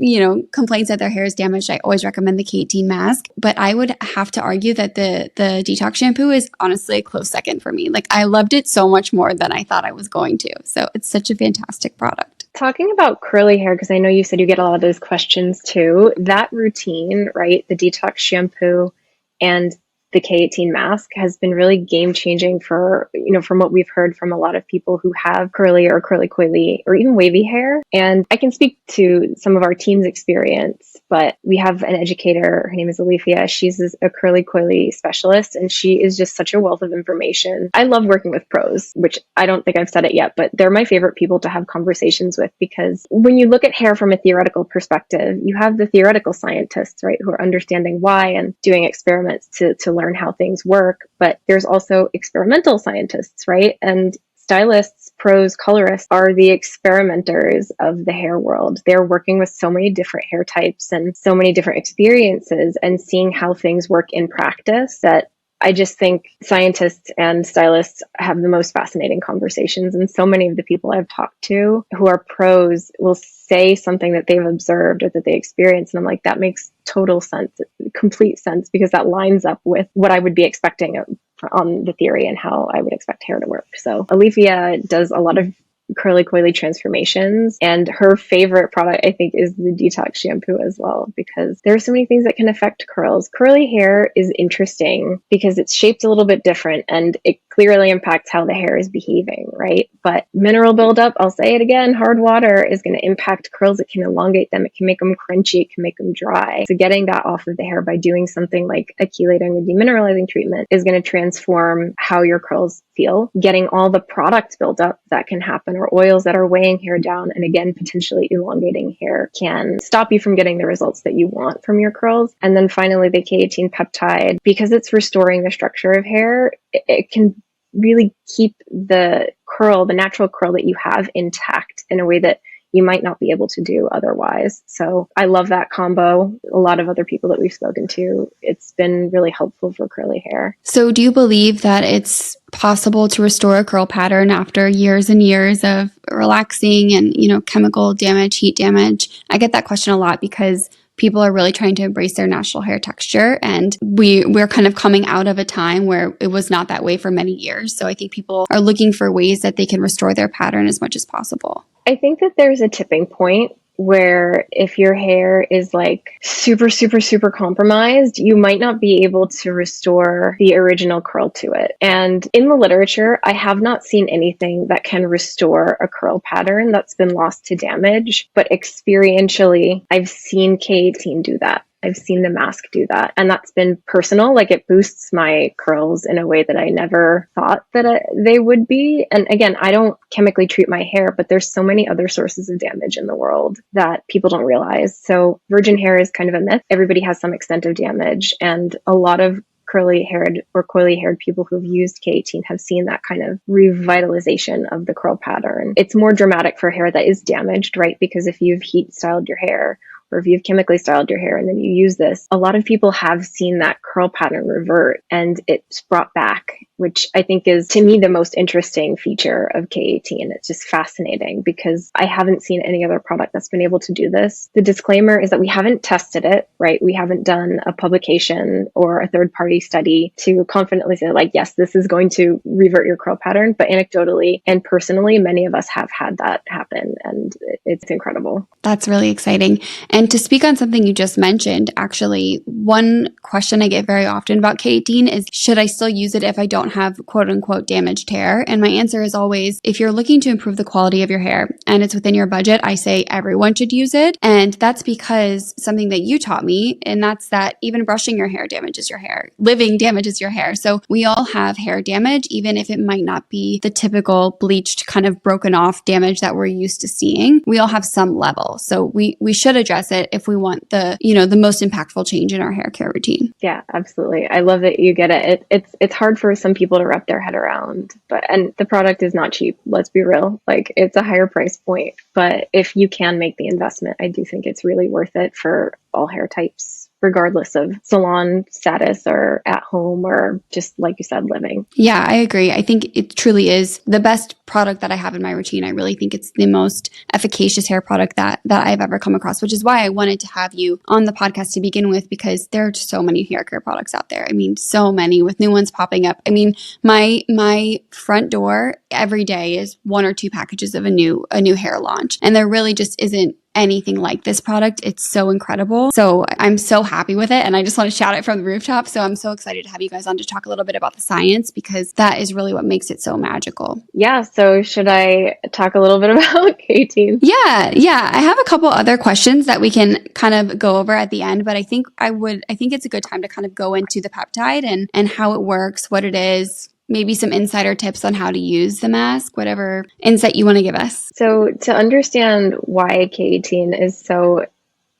complaints that their hair is damaged, I always recommend the K18 mask. But I would have to argue that the detox shampoo is honestly a close second for me. I loved it so much more than I thought I was going to. So it's such a fantastic product. Talking about curly hair, because I know you said you get a lot of those questions too, that routine, right? The detox shampoo and the K18 mask has been really game changing for, from what we've heard from a lot of people who have curly or curly coily or even wavy hair. And I can speak to some of our team's experience, but we have an educator. Her name is Alethea. She's a curly coily specialist, and she is just such a wealth of information. I love working with pros, which I don't think I've said it yet, but they're my favorite people to have conversations with, because when you look at hair from a theoretical perspective, you have the theoretical scientists, right, who are understanding why and doing experiments to learn how things work. But there's also experimental scientists, right? And stylists, pros, colorists are the experimenters of the hair world. They're working with so many different hair types and so many different experiences and seeing how things work in practice that I just think scientists and stylists have the most fascinating conversations. And so many of the people I've talked to who are pros will say something that they've observed or that they experienced. And I'm like, that makes total sense, complete sense, because that lines up with what I would be expecting on the theory and how I would expect hair to work. So Olivia does a lot of curly coily transformations, and her favorite product I think is the detox shampoo as well, because there are so many things that can affect curls. Curly hair is interesting because it's shaped a little bit different and it clearly impacts how the hair is behaving, right? But mineral buildup, I'll say it again, hard water is going to impact curls. It can elongate them, it can make them crunchy, it can make them dry. So getting that off of the hair by doing something like a chelating or demineralizing treatment is going to transform how your curls feel. Getting all the product buildup that can happen, or oils that are weighing hair down and again potentially elongating hair, can stop you from getting the results that you want from your curls. And then finally the K18 peptide, because it's restoring the structure of hair, it can really keep the curl, the natural curl that you have, intact in a way that you might not be able to do otherwise. So I love that combo. A lot of other people that we've spoken to, it's been really helpful for curly hair. So do you believe that it's possible to restore a curl pattern after years and years of relaxing and, chemical damage, heat damage? I get that question a lot because people are really trying to embrace their natural hair texture. And we're kind of coming out of a time where it was not that way for many years. So I think people are looking for ways that they can restore their pattern as much as possible. I think that there's a tipping point where if your hair is like super, super, super compromised, you might not be able to restore the original curl to it. And in the literature, I have not seen anything that can restore a curl pattern that's been lost to damage. But experientially, I've seen K18 do that. I've seen the mask do that. And that's been personal. Like, it boosts my curls in a way that I never thought that they would be. And again, I don't chemically treat my hair, but there's so many other sources of damage in the world that people don't realize. So virgin hair is kind of a myth. Everybody has some extent of damage. And a lot of curly haired or coily haired people who've used K18 have seen that kind of revitalization of the curl pattern. It's more dramatic for hair that is damaged, right? Because if you've heat styled your hair, or if you've chemically styled your hair and then you use this, a lot of people have seen that curl pattern revert and it's brought back, which I think is, to me, the most interesting feature of K18. It's just fascinating because I haven't seen any other product that's been able to do this. The disclaimer is that we haven't tested it, right? We haven't done a publication or a third-party study to confidently say, like, yes, this is going to revert your curl pattern. But anecdotally and personally, many of us have had that happen, and it's incredible. That's really exciting. And to speak on something you just mentioned, actually, one question I get very often about K18 is, should I still use it if I don't have quote unquote damaged hair? And my answer is always, if you're looking to improve the quality of your hair and it's within your budget, I say everyone should use it. And that's because something that you taught me, and that's that even brushing your hair damages your hair. Living damages your hair. So we all have hair damage, even if it might not be the typical bleached kind of broken off damage that we're used to seeing. We all have some level. So we should address it if we want the most impactful change in our hair care routine. Yeah, absolutely. I love that you get it. It's hard for some people to wrap their head around, and the product is not cheap. Let's be real. Like, it's a higher price point, but if you can make the investment, I do think it's really worth it for all hair types, regardless of salon status or at home or just, like you said, living. Yeah, I agree. I think it truly is the best product that I have in my routine. I really think it's the most efficacious hair product that I've ever come across, which is why I wanted to have you on the podcast to begin with, because there are just so many hair care products out there. I mean, so many, with new ones popping up. I mean, my front door every day is one or two packages of a new hair launch, and there really just isn't anything like this product. It's so incredible. So I'm so happy with it. And I just want to shout it from the rooftop. So I'm so excited to have you guys on to talk a little bit about the science, because that is really what makes it so magical. Yeah. So should I talk a little bit about K18? Yeah. I have a couple other questions that we can kind of go over at the end, but I think it's a good time to kind of go into the peptide and how it works, what it is, maybe some insider tips on how to use the mask, whatever insight you want to give us. So to understand why K18 is so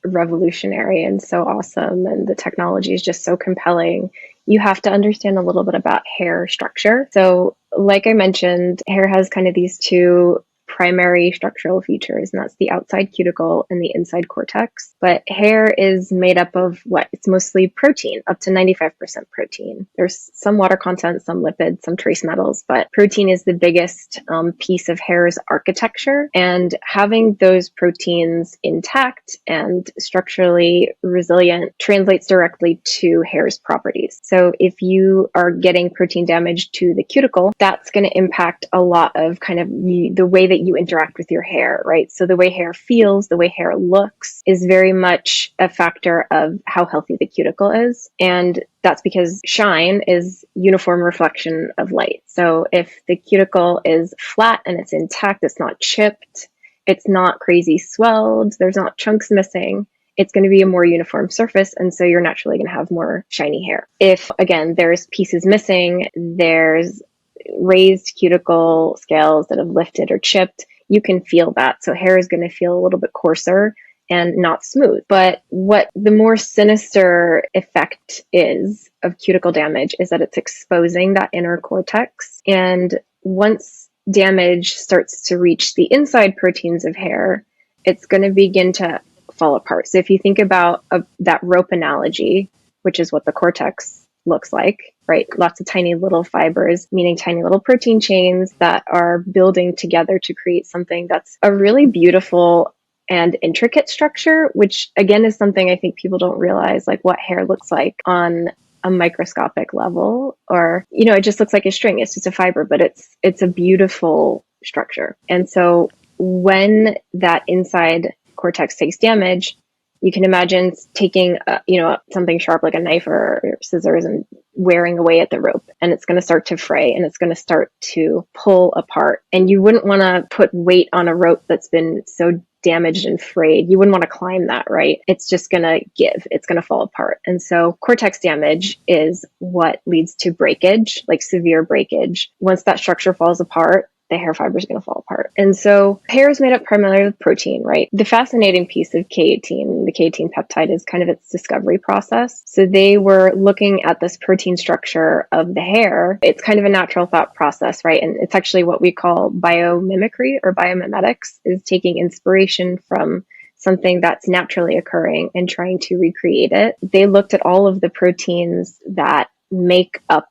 revolutionary and so awesome, and the technology is just so compelling, you have to understand a little bit about hair structure. So like I mentioned, hair has kind of these two primary structural features, and that's the outside cuticle and the inside cortex. But hair is made up of what? It's mostly protein, up to 95% protein. There's some water content, some lipids, some trace metals, but protein is the biggest piece of hair's architecture. And having those proteins intact and structurally resilient translates directly to hair's properties. So if you are getting protein damage to the cuticle, that's going to impact a lot of kind of the way that you interact with your hair, right? So the way hair feels, the way hair looks is very much a factor of how healthy the cuticle is. And that's because shine is uniform reflection of light. So if the cuticle is flat and it's intact, it's not chipped, it's not crazy swelled, there's not chunks missing, it's going to be a more uniform surface. And so you're naturally going to have more shiny hair. If, again, there's pieces missing, there's raised cuticle scales that have lifted or chipped, you can feel that. So hair is going to feel a little bit coarser and not smooth. But what the more sinister effect is of cuticle damage is that it's exposing that inner cortex. And once damage starts to reach the inside proteins of hair, it's going to begin to fall apart. So if you think about that rope analogy, which is what the cortex looks like, right? Lots of tiny little fibers, meaning tiny little protein chains that are building together to create something that's a really beautiful and intricate structure, which again is something I think people don't realize, like what hair looks like on a microscopic level, or, it just looks like a string. It's just a fiber, but it's a beautiful structure. And so when that inside cortex takes damage, you can imagine taking, something sharp like a knife or scissors and wearing away at the rope, and it's going to start to fray and it's going to start to pull apart. And you wouldn't want to put weight on a rope that's been so damaged and frayed. You wouldn't want to climb that, right? It's just going to give, it's going to fall apart. And so cortex damage is what leads to breakage, like severe breakage. Once that structure falls apart, the hair fiber is going to fall apart. And so hair is made up primarily of protein, right? The fascinating piece of K18, the K18 peptide, is kind of its discovery process. So they were looking at this protein structure of the hair. It's kind of a natural thought process, right? And it's actually what we call biomimicry or biomimetics, is taking inspiration from something that's naturally occurring and trying to recreate it. They looked at all of the proteins that make up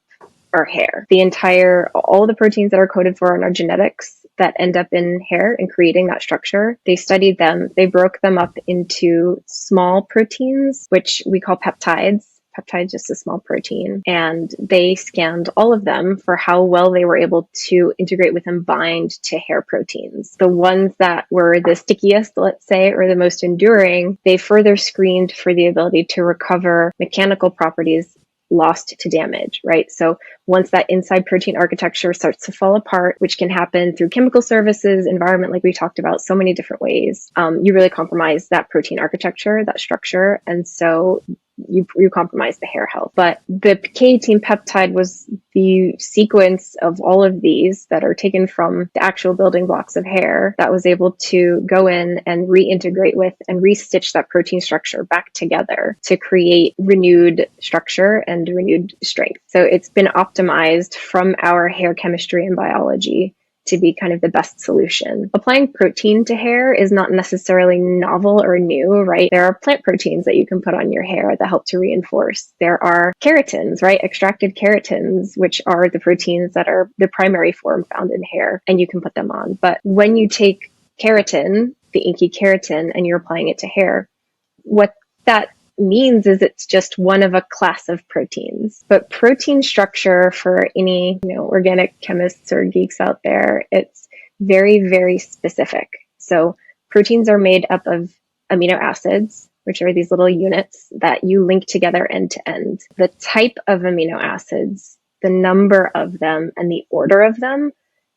our hair, all the proteins that are coded for in our genetics that end up in hair and creating that structure. They studied them. They broke them up into small proteins, which we call peptides. Peptide is just a small protein. And they scanned all of them for how well they were able to integrate with and bind to hair proteins. The ones that were the stickiest, let's say, or the most enduring, they further screened for the ability to recover mechanical properties lost to damage, right? So once that inside protein architecture starts to fall apart, which can happen through chemical services, environment, like we talked about, so many different ways, you really compromise that protein architecture, that structure. And so you compromise the hair health. But the K18 peptide was the sequence of all of these that are taken from the actual building blocks of hair that was able to go in and reintegrate with and restitch that protein structure back together to create renewed structure and renewed strength. So it's been optimized from our hair chemistry and biology to be kind of the best solution. Applying protein to hair is not necessarily novel or new, right? There are plant proteins that you can put on your hair that help to reinforce. There are keratins, right? Extracted keratins, which are the proteins that are the primary form found in hair, and you can put them on. But when you take keratin, the inky keratin, and you're applying it to hair, what that means is it's just one of a class of proteins. But protein structure, for any organic chemists or geeks out there, it's very, very specific. So proteins are made up of amino acids, which are these little units that you link together end to end. The type of amino acids, the number of them, and the order of them,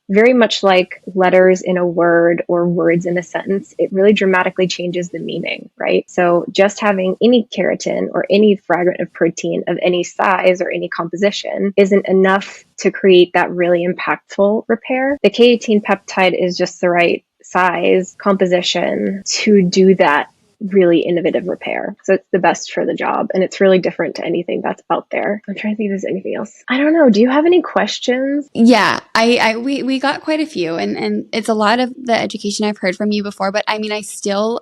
very much like letters in a word or words in a sentence, it really dramatically changes the meaning, right? So just having any keratin or any fragment of protein of any size or any composition isn't enough to create that really impactful repair. The K18 peptide is just the right size, composition to do that really innovative repair. So it's the best for the job, and it's really different to anything that's out there. I'm trying to think if there's anything else. I don't know. Do you have any questions? Yeah, we got quite a few, and it's a lot of the education I've heard from you before, but I mean, I still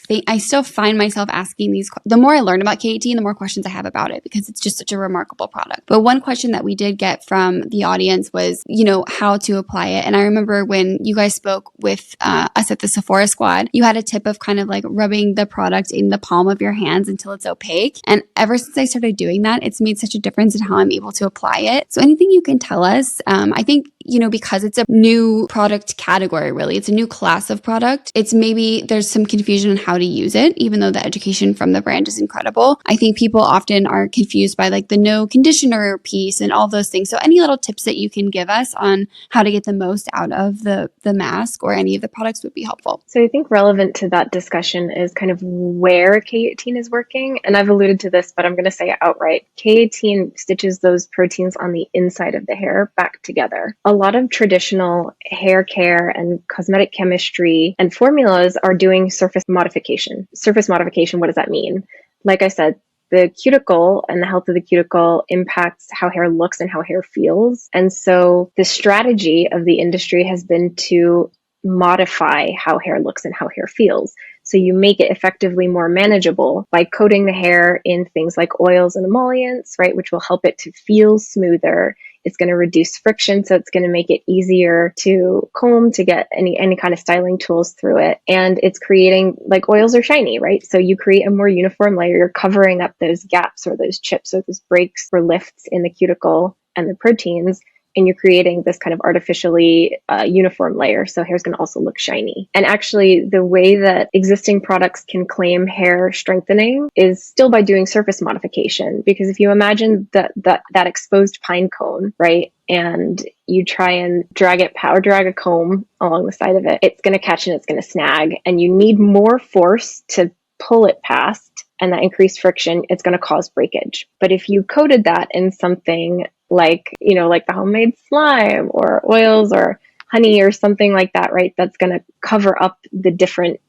find myself asking the more I learn about K18, the more questions I have about it, because it's just such a remarkable product. But one question that we did get from the audience was, how to apply it. And I remember when you guys spoke with us at the Sephora Squad, you had a tip of kind of like rubbing the product in the palm of your hands until it's opaque. And ever since I started doing that, it's made such a difference in how I'm able to apply it. So anything you can tell us, I think, because it's a new product category, really, it's a new class of product. It's maybe there's some confusion on how to use it, even though the education from the brand is incredible. I think people often are confused by like the no conditioner piece and all those things. So any little tips that you can give us on how to get the most out of the mask or any of the products would be helpful. So I think relevant to that discussion is kind of where K18 is working. And I've alluded to this, but I'm going to say it outright. K18 stitches those proteins on the inside of the hair back together. A lot of traditional hair care and cosmetic chemistry and formulas are doing surface modification. Surface modification, what does that mean? Like I said, the cuticle and the health of the cuticle impacts how hair looks and how hair feels. And so the strategy of the industry has been to modify how hair looks and how hair feels. So you make it effectively more manageable by coating the hair in things like oils and emollients, right, which will help it to feel smoother. It's going to reduce friction, so it's going to make it easier to comb, to get any kind of styling tools through it. And it's creating, like, oils are shiny, right? So you create a more uniform layer. You're covering up those gaps or those chips or those breaks or lifts in the cuticle and the proteins, and you're creating this kind of artificially uniform layer. So hair's going to also look shiny. And actually, the way that existing products can claim hair strengthening is still by doing surface modification. Because if you imagine that exposed pine cone, right, and you try and drag a comb along the side of it, it's going to catch and it's going to snag. And you need more force to pull it past. And that increased friction, it's going to cause breakage. But if you coated that in something like the homemade slime or oils or honey or something like that, right, that's going to cover up the different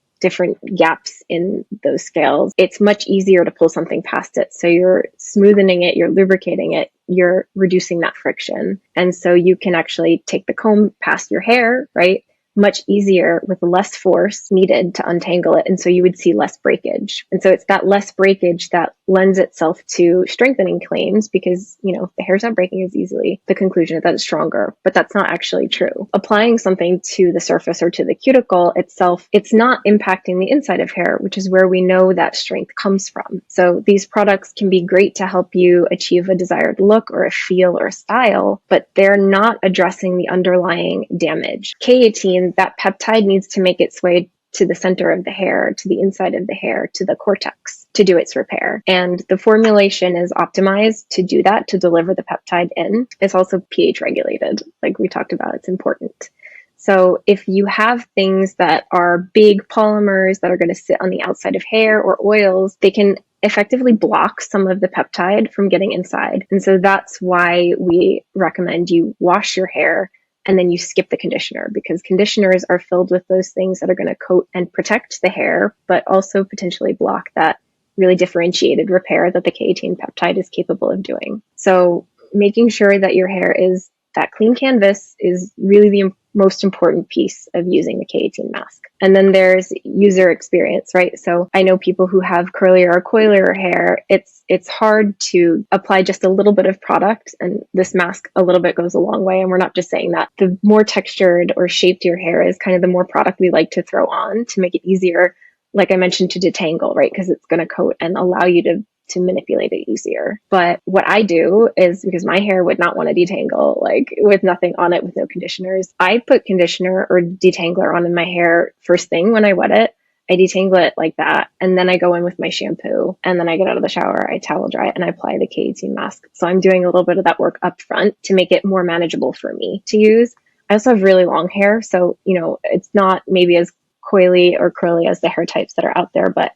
gaps in those scales, it's much easier to pull something past it. So you're smoothing it, you're lubricating it, you're reducing that friction. And so you can actually take the comb past your hair, right, much easier with less force needed to untangle it. And so you would see less breakage. And so it's that less breakage that lends itself to strengthening claims, because, if the hair's not breaking as easily, the conclusion is that it's stronger, but that's not actually true. Applying something to the surface or to the cuticle itself, it's not impacting the inside of hair, which is where we know that strength comes from. So these products can be great to help you achieve a desired look or a feel or a style, but they're not addressing the underlying damage. K18, that peptide, needs to make its way to the center of the hair, to the inside of the hair, to the cortex, to do its repair. And the formulation is optimized to do that, to deliver the peptide in. It's also pH regulated, like we talked about. It's important. So if you have things that are big polymers that are going to sit on the outside of hair, or oils, they can effectively block some of the peptide from getting inside. And so that's why we recommend you wash your hair and then you skip the conditioner, because conditioners are filled with those things that are going to coat and protect the hair, but also potentially block that really differentiated repair that the K18 peptide is capable of doing. So making sure that your hair is that clean canvas is really the most important piece of using the K18 mask. And then there's user experience, right? So I know people who have curlier or coilier hair, it's hard to apply just a little bit of product, and this mask a little bit goes a long way. And we're not just saying that. The more textured or shaped your hair is, kind of the more product we like to throw on to make it easier, like I mentioned, to detangle, right? Because it's going to coat and allow you to manipulate it easier. But what I do is, because my hair would not want to detangle, like with nothing on it, with no conditioners, I put conditioner or detangler on in my hair first thing when I wet it. I detangle it like that, and then I go in with my shampoo, and then I get out of the shower, I towel dry it, and I apply the K18 mask. So I'm doing a little bit of that work up front to make it more manageable for me to use. I also have really long hair, so it's not maybe as coily or curly as the hair types that are out there, but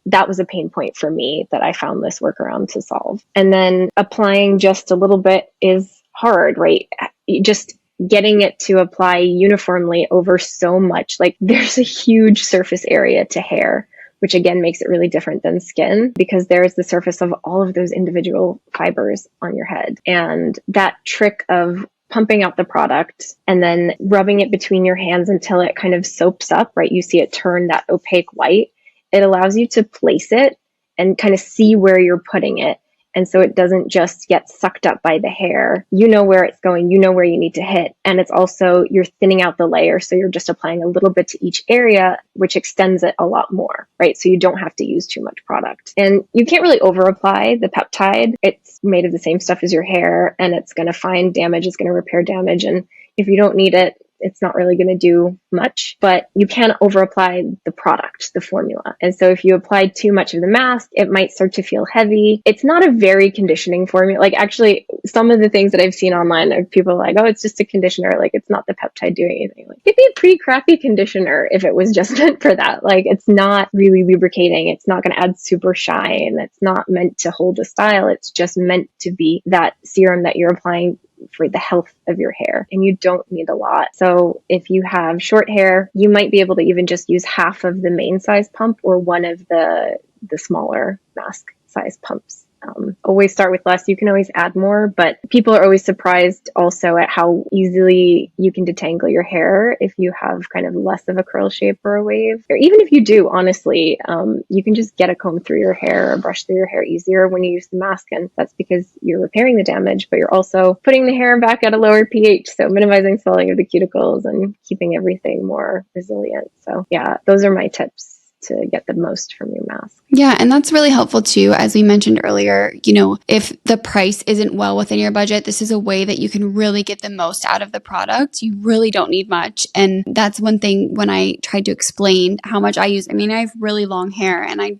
that was a pain point for me that I found this workaround to solve. And then applying just a little bit is hard, right? Just getting it to apply uniformly over so much. Like, there's a huge surface area to hair, which again makes it really different than skin because there's the surface of all of those individual fibers on your head. And that trick of pumping out the product and then rubbing it between your hands until it kind of soaps up, right? You see it turn that opaque white. It allows you to place it and kind of see where you're putting it. And so it doesn't just get sucked up by the hair. You know where it's going, you know where you need to hit. And it's also, you're thinning out the layer. So you're just applying a little bit to each area, which extends it a lot more, right? So you don't have to use too much product. And you can't really over apply the peptide. It's made of the same stuff as your hair, and it's going to find damage, it's going to repair damage. And if you don't need it, it's not really going to do much, but you can over apply the product, the formula. And so if you apply too much of the mask, it might start to feel heavy. It's not a very conditioning formula. Like actually some of the things that I've seen online are people like, oh, it's just a conditioner. Like it's not the peptide doing anything. Like it'd be a pretty crappy conditioner if it was just meant for that. Like it's not really lubricating. It's not going to add super shine. It's not meant to hold a style. It's just meant to be that serum that you're applying for the health of your hair, and you don't need a lot. So if you have short hair, you might be able to even just use half of the main size pump or one of the smaller mask size pumps. Always start with less. You can always add more, but people are always surprised also at how easily you can detangle your hair if you have kind of less of a curl shape or a wave. Or even if you do, honestly, you can just get a comb through your hair or brush through your hair easier when you use the mask. And that's because you're repairing the damage, but you're also putting the hair back at a lower pH. So minimizing swelling of the cuticles and keeping everything more resilient. So yeah, those are my tips to get the most from your mask. Yeah, and that's really helpful too. As we mentioned earlier, if the price isn't well within your budget, this is a way that you can really get the most out of the product. You really don't need much. And that's one thing when I tried to explain how much I use. I mean, I have really long hair and I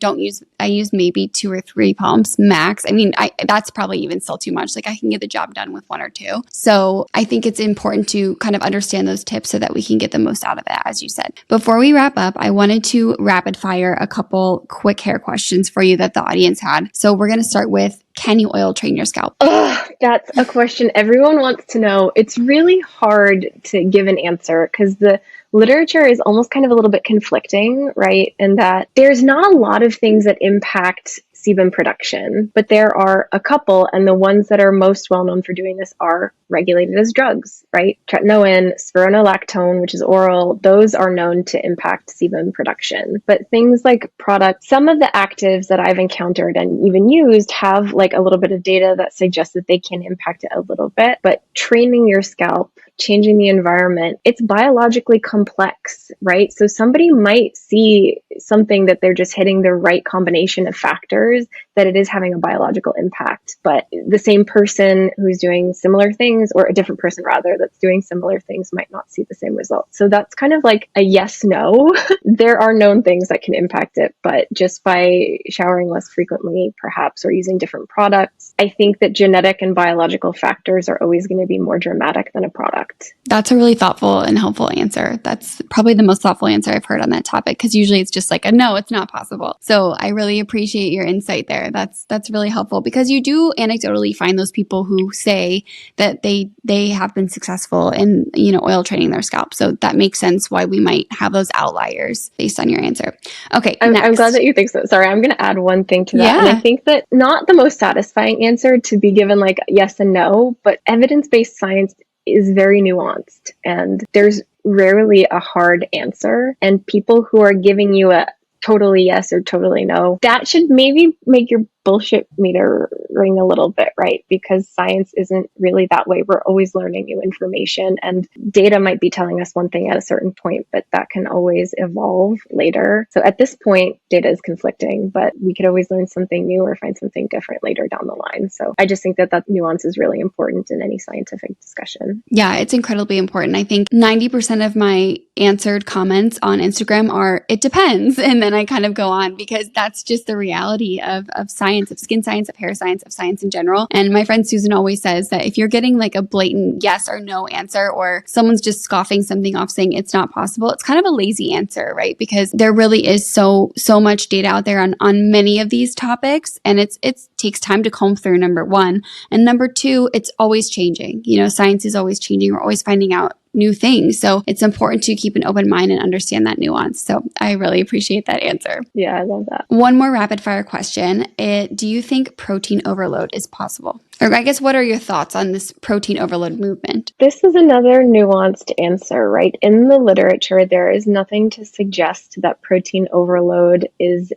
use maybe 2 or 3 pumps max. I mean, that's probably even still too much. Like I can get the job done with 1 or 2. So I think it's important to kind of understand those tips so that we can get the most out of it, as you said. Before we wrap up, I wanted to rapid fire a couple quick hair questions for you that the audience had. So we're going to start with, can you oil train your scalp? Oh, that's a question everyone wants to know. It's really hard to give an answer because the literature is almost kind of a little bit conflicting, right? And that there's not a lot of things that impact sebum production, but there are a couple, and the ones that are most well known for doing this are regulated as drugs, right? Tretinoin, spironolactone, which is oral, those are known to impact sebum production. But things like products, some of the actives that I've encountered and even used have like a little bit of data that suggests that they can impact it a little bit, but training your scalp, changing the environment, it's biologically complex, right? So somebody might see something that they're just hitting the right combination of factors that it is having a biological impact. But the same person who's doing similar things, or a different person rather, that's doing similar things might not see the same results. So that's kind of like a yes, no. There are known things that can impact it, but just by showering less frequently, perhaps, or using different products, I think that genetic and biological factors are always going to be more dramatic than a product. That's a really thoughtful and helpful answer. That's probably the most thoughtful answer I've heard on that topic, because usually it's just like a no, it's not possible. So I really appreciate your insight there. That's really helpful, because you do anecdotally find those people who say that they have been successful in, oil training their scalp. So that makes sense why we might have those outliers based on your answer. Okay. I'm glad that you think so. Sorry, I'm going to add one thing to that. Yeah. And I think that not the most satisfying answer to be given like yes and no, but evidence-based science is very nuanced, and there's rarely a hard answer. And people who are giving you a totally yes or totally no, that should maybe make your bullshit meter ring a little bit, right? Because science isn't really that way. We're always learning new information, and data might be telling us one thing at a certain point, but that can always evolve later. So at this point, data is conflicting, but we could always learn something new or find something different later down the line. So I just think that nuance is really important in any scientific discussion. Yeah, it's incredibly important. I think 90% of my answered comments on Instagram are, it depends. And then I kind of go on, because that's just the reality of science, of skin science, of hair science, of science in general. And my friend Susan always says that if you're getting like a blatant yes or no answer, or someone's just scoffing something off saying it's not possible, it's kind of a lazy answer, right? Because there really is so much data out there on many of these topics, and it's takes time to comb through, number one. And number two, it's always changing. Science is always changing. We're always finding out new things. So it's important to keep an open mind and understand that nuance. So I really appreciate that answer. Yeah, I love that. One more rapid fire question. Do you think protein overload is possible? Or I guess, what are your thoughts on this protein overload movement? This is another nuanced answer, right? In the literature, there is nothing to suggest that protein overload is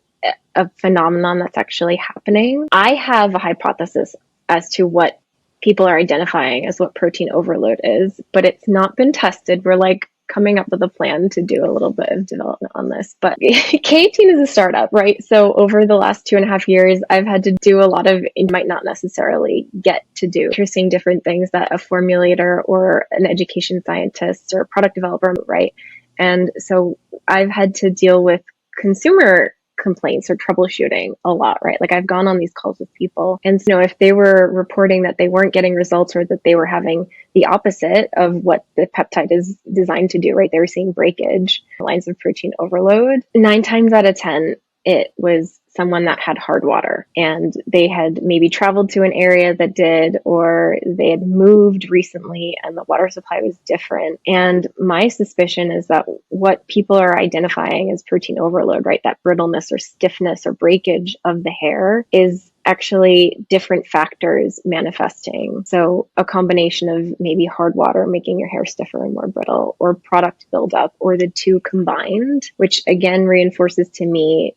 a phenomenon that's actually happening. I have a hypothesis as to what people are identifying as what protein overload is, but it's not been tested. We're coming up with a plan to do a little bit of development on this. But K18 is a startup, right? So over the last 2.5 years, I've had to do a lot of, you might not necessarily get to do. You're seeing different things that a formulator or an education scientist or product developer, right? And so I've had to deal with consumer complaints or troubleshooting a lot, right? I've gone on these calls with people, and if they were reporting that they weren't getting results or that they were having the opposite of what the peptide is designed to do, right? They were seeing breakage, lines of protein overload. 9 times out of 10, it was someone that had hard water, and they had maybe traveled to an area that did, or they had moved recently and the water supply was different. And my suspicion is that what people are identifying as protein overload, right, that brittleness or stiffness or breakage of the hair, is actually different factors manifesting. So a combination of maybe hard water making your hair stiffer and more brittle, or product buildup, or the two combined, which again reinforces to me,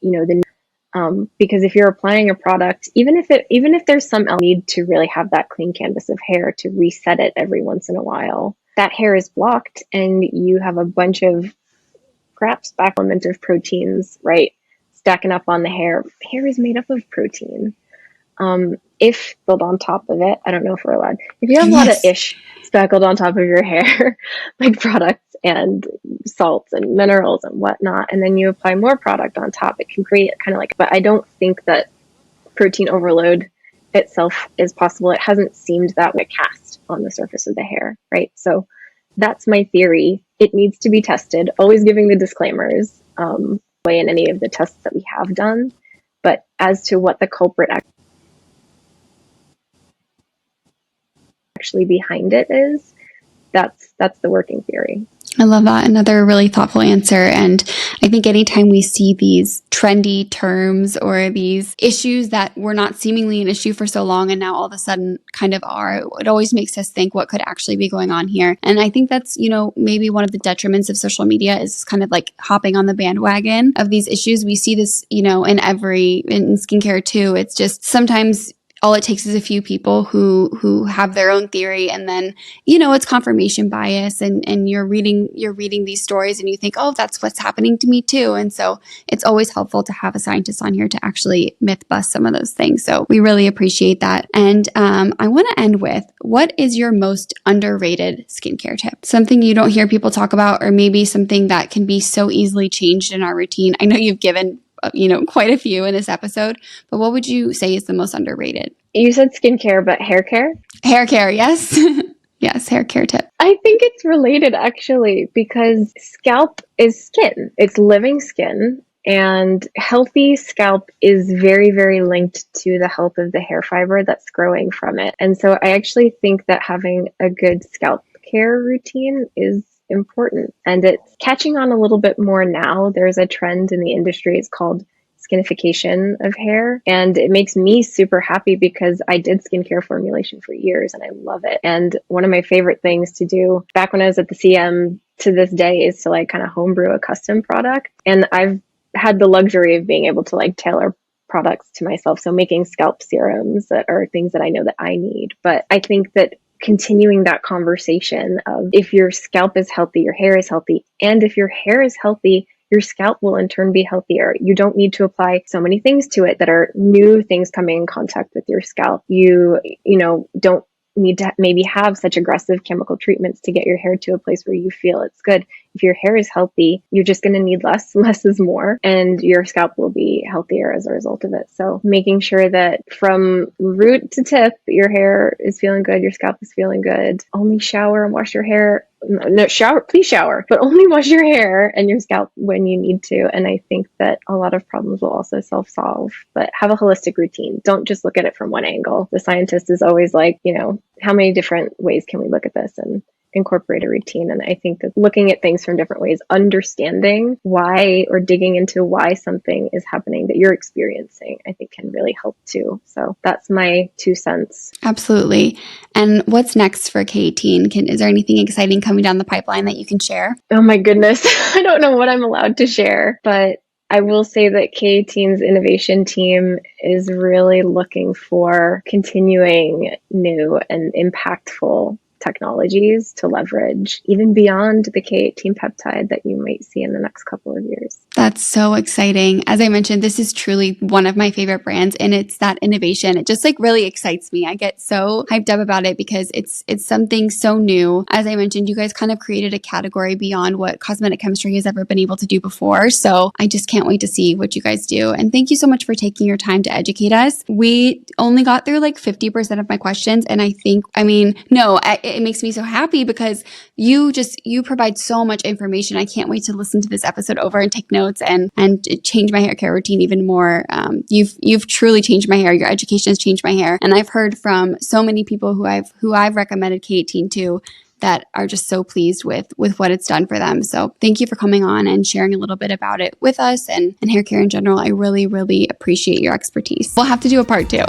because if you're applying a product, even if there's some need to really have that clean canvas of hair to reset it every once in a while, that hair is blocked and you have a bunch of scraps, back element of proteins, right, stacking up on the hair. Hair is made up of protein. If spilled on top of it, I don't know if we're allowed. If you have a lot of ish speckled on top of your hair, like products and salts and minerals and whatnot, and then you apply more product on top, it can create kind of but I don't think that protein overload itself is possible. It hasn't seemed that way cast on the surface of the hair, right? So that's my theory. It needs to be tested, always giving the disclaimers way in any of the tests that we have done. But as to what the culprit actually behind it is, that's the working theory. I love that. Another really thoughtful answer. And I think anytime we see these trendy terms or these issues that were not seemingly an issue for so long and now all of a sudden kind of are, it always makes us think what could actually be going on here. And I think that's, maybe one of the detriments of social media is kind of hopping on the bandwagon of these issues. We see this, in skincare too. It's just sometimes all it takes is a few people who have their own theory, and then, it's confirmation bias, and you're reading these stories and you think, oh, that's what's happening to me too. And so it's always helpful to have a scientist on here to actually myth bust some of those things. So we really appreciate that. And I want to end with, what is your most underrated skincare tip? Something you don't hear people talk about, or maybe something that can be so easily changed in our routine. I know you've given quite a few in this episode, but what would you say is the most underrated? You said skincare, but hair care? Hair care, yes. Yes, hair care tip. I think it's related actually, because scalp is skin. It's living skin, and healthy scalp is very, very linked to the health of the hair fiber that's growing from it. And so I actually think that having a good scalp care routine is important, and it's catching on a little bit more now. There's a trend in the industry, it's called skinification of hair, and it makes me super happy because I did skincare formulation for years and I love it. And one of my favorite things to do back when I was at the CM to this day is to kind of homebrew a custom product, and I've had the luxury of being able to tailor products to myself, so making scalp serums that are things that I know that I need. But I think that continuing that conversation of, if your scalp is healthy, your hair is healthy. And if your hair is healthy, your scalp will in turn be healthier. You don't need to apply so many things to it that are new things coming in contact with your scalp. You don't need to maybe have such aggressive chemical treatments to get your hair to a place where you feel it's good. if your hair is healthy, you're just going to need less. Less is more, and your scalp will be healthier as a result of it. So making sure that from root to tip, your hair is feeling good, your scalp is feeling good. Only shower and wash your hair. No, shower, please shower, but only wash your hair and your scalp when you need to. And I think that a lot of problems will also self-solve, but have a holistic routine. Don't just look at it from one angle. The scientist is always like, how many different ways can we look at this and incorporate a routine? And I think that looking at things from different ways, understanding why or digging into why something is happening that you're experiencing, I think can really help too. So that's my 2 cents. Absolutely. And what's next for K18? Is there anything exciting coming down the pipeline that you can share? Oh my goodness. I don't know what I'm allowed to share, but I will say that K18's innovation team is really looking for continuing new and impactful technologies to leverage even beyond the K18 peptide that you might see in the next couple of years. That's so exciting. As I mentioned, this is truly one of my favorite brands, and it's that innovation. It just really excites me. I get so hyped up about it because it's something so new. As I mentioned, you guys kind of created a category beyond what cosmetic chemistry has ever been able to do before. So I just can't wait to see what you guys do. And thank you so much for taking your time to educate us. We only got through 50% of my questions. And it makes me so happy because you provide so much information. I can't wait to listen to this episode over and take notes and change my hair care routine even more. You've truly changed my hair. Your education has changed my hair. And I've heard from so many people who I've recommended K18 to that are just so pleased with what it's done for them. So thank you for coming on and sharing a little bit about it with us and hair care in general. I really, really appreciate your expertise. We'll have to do a part 2.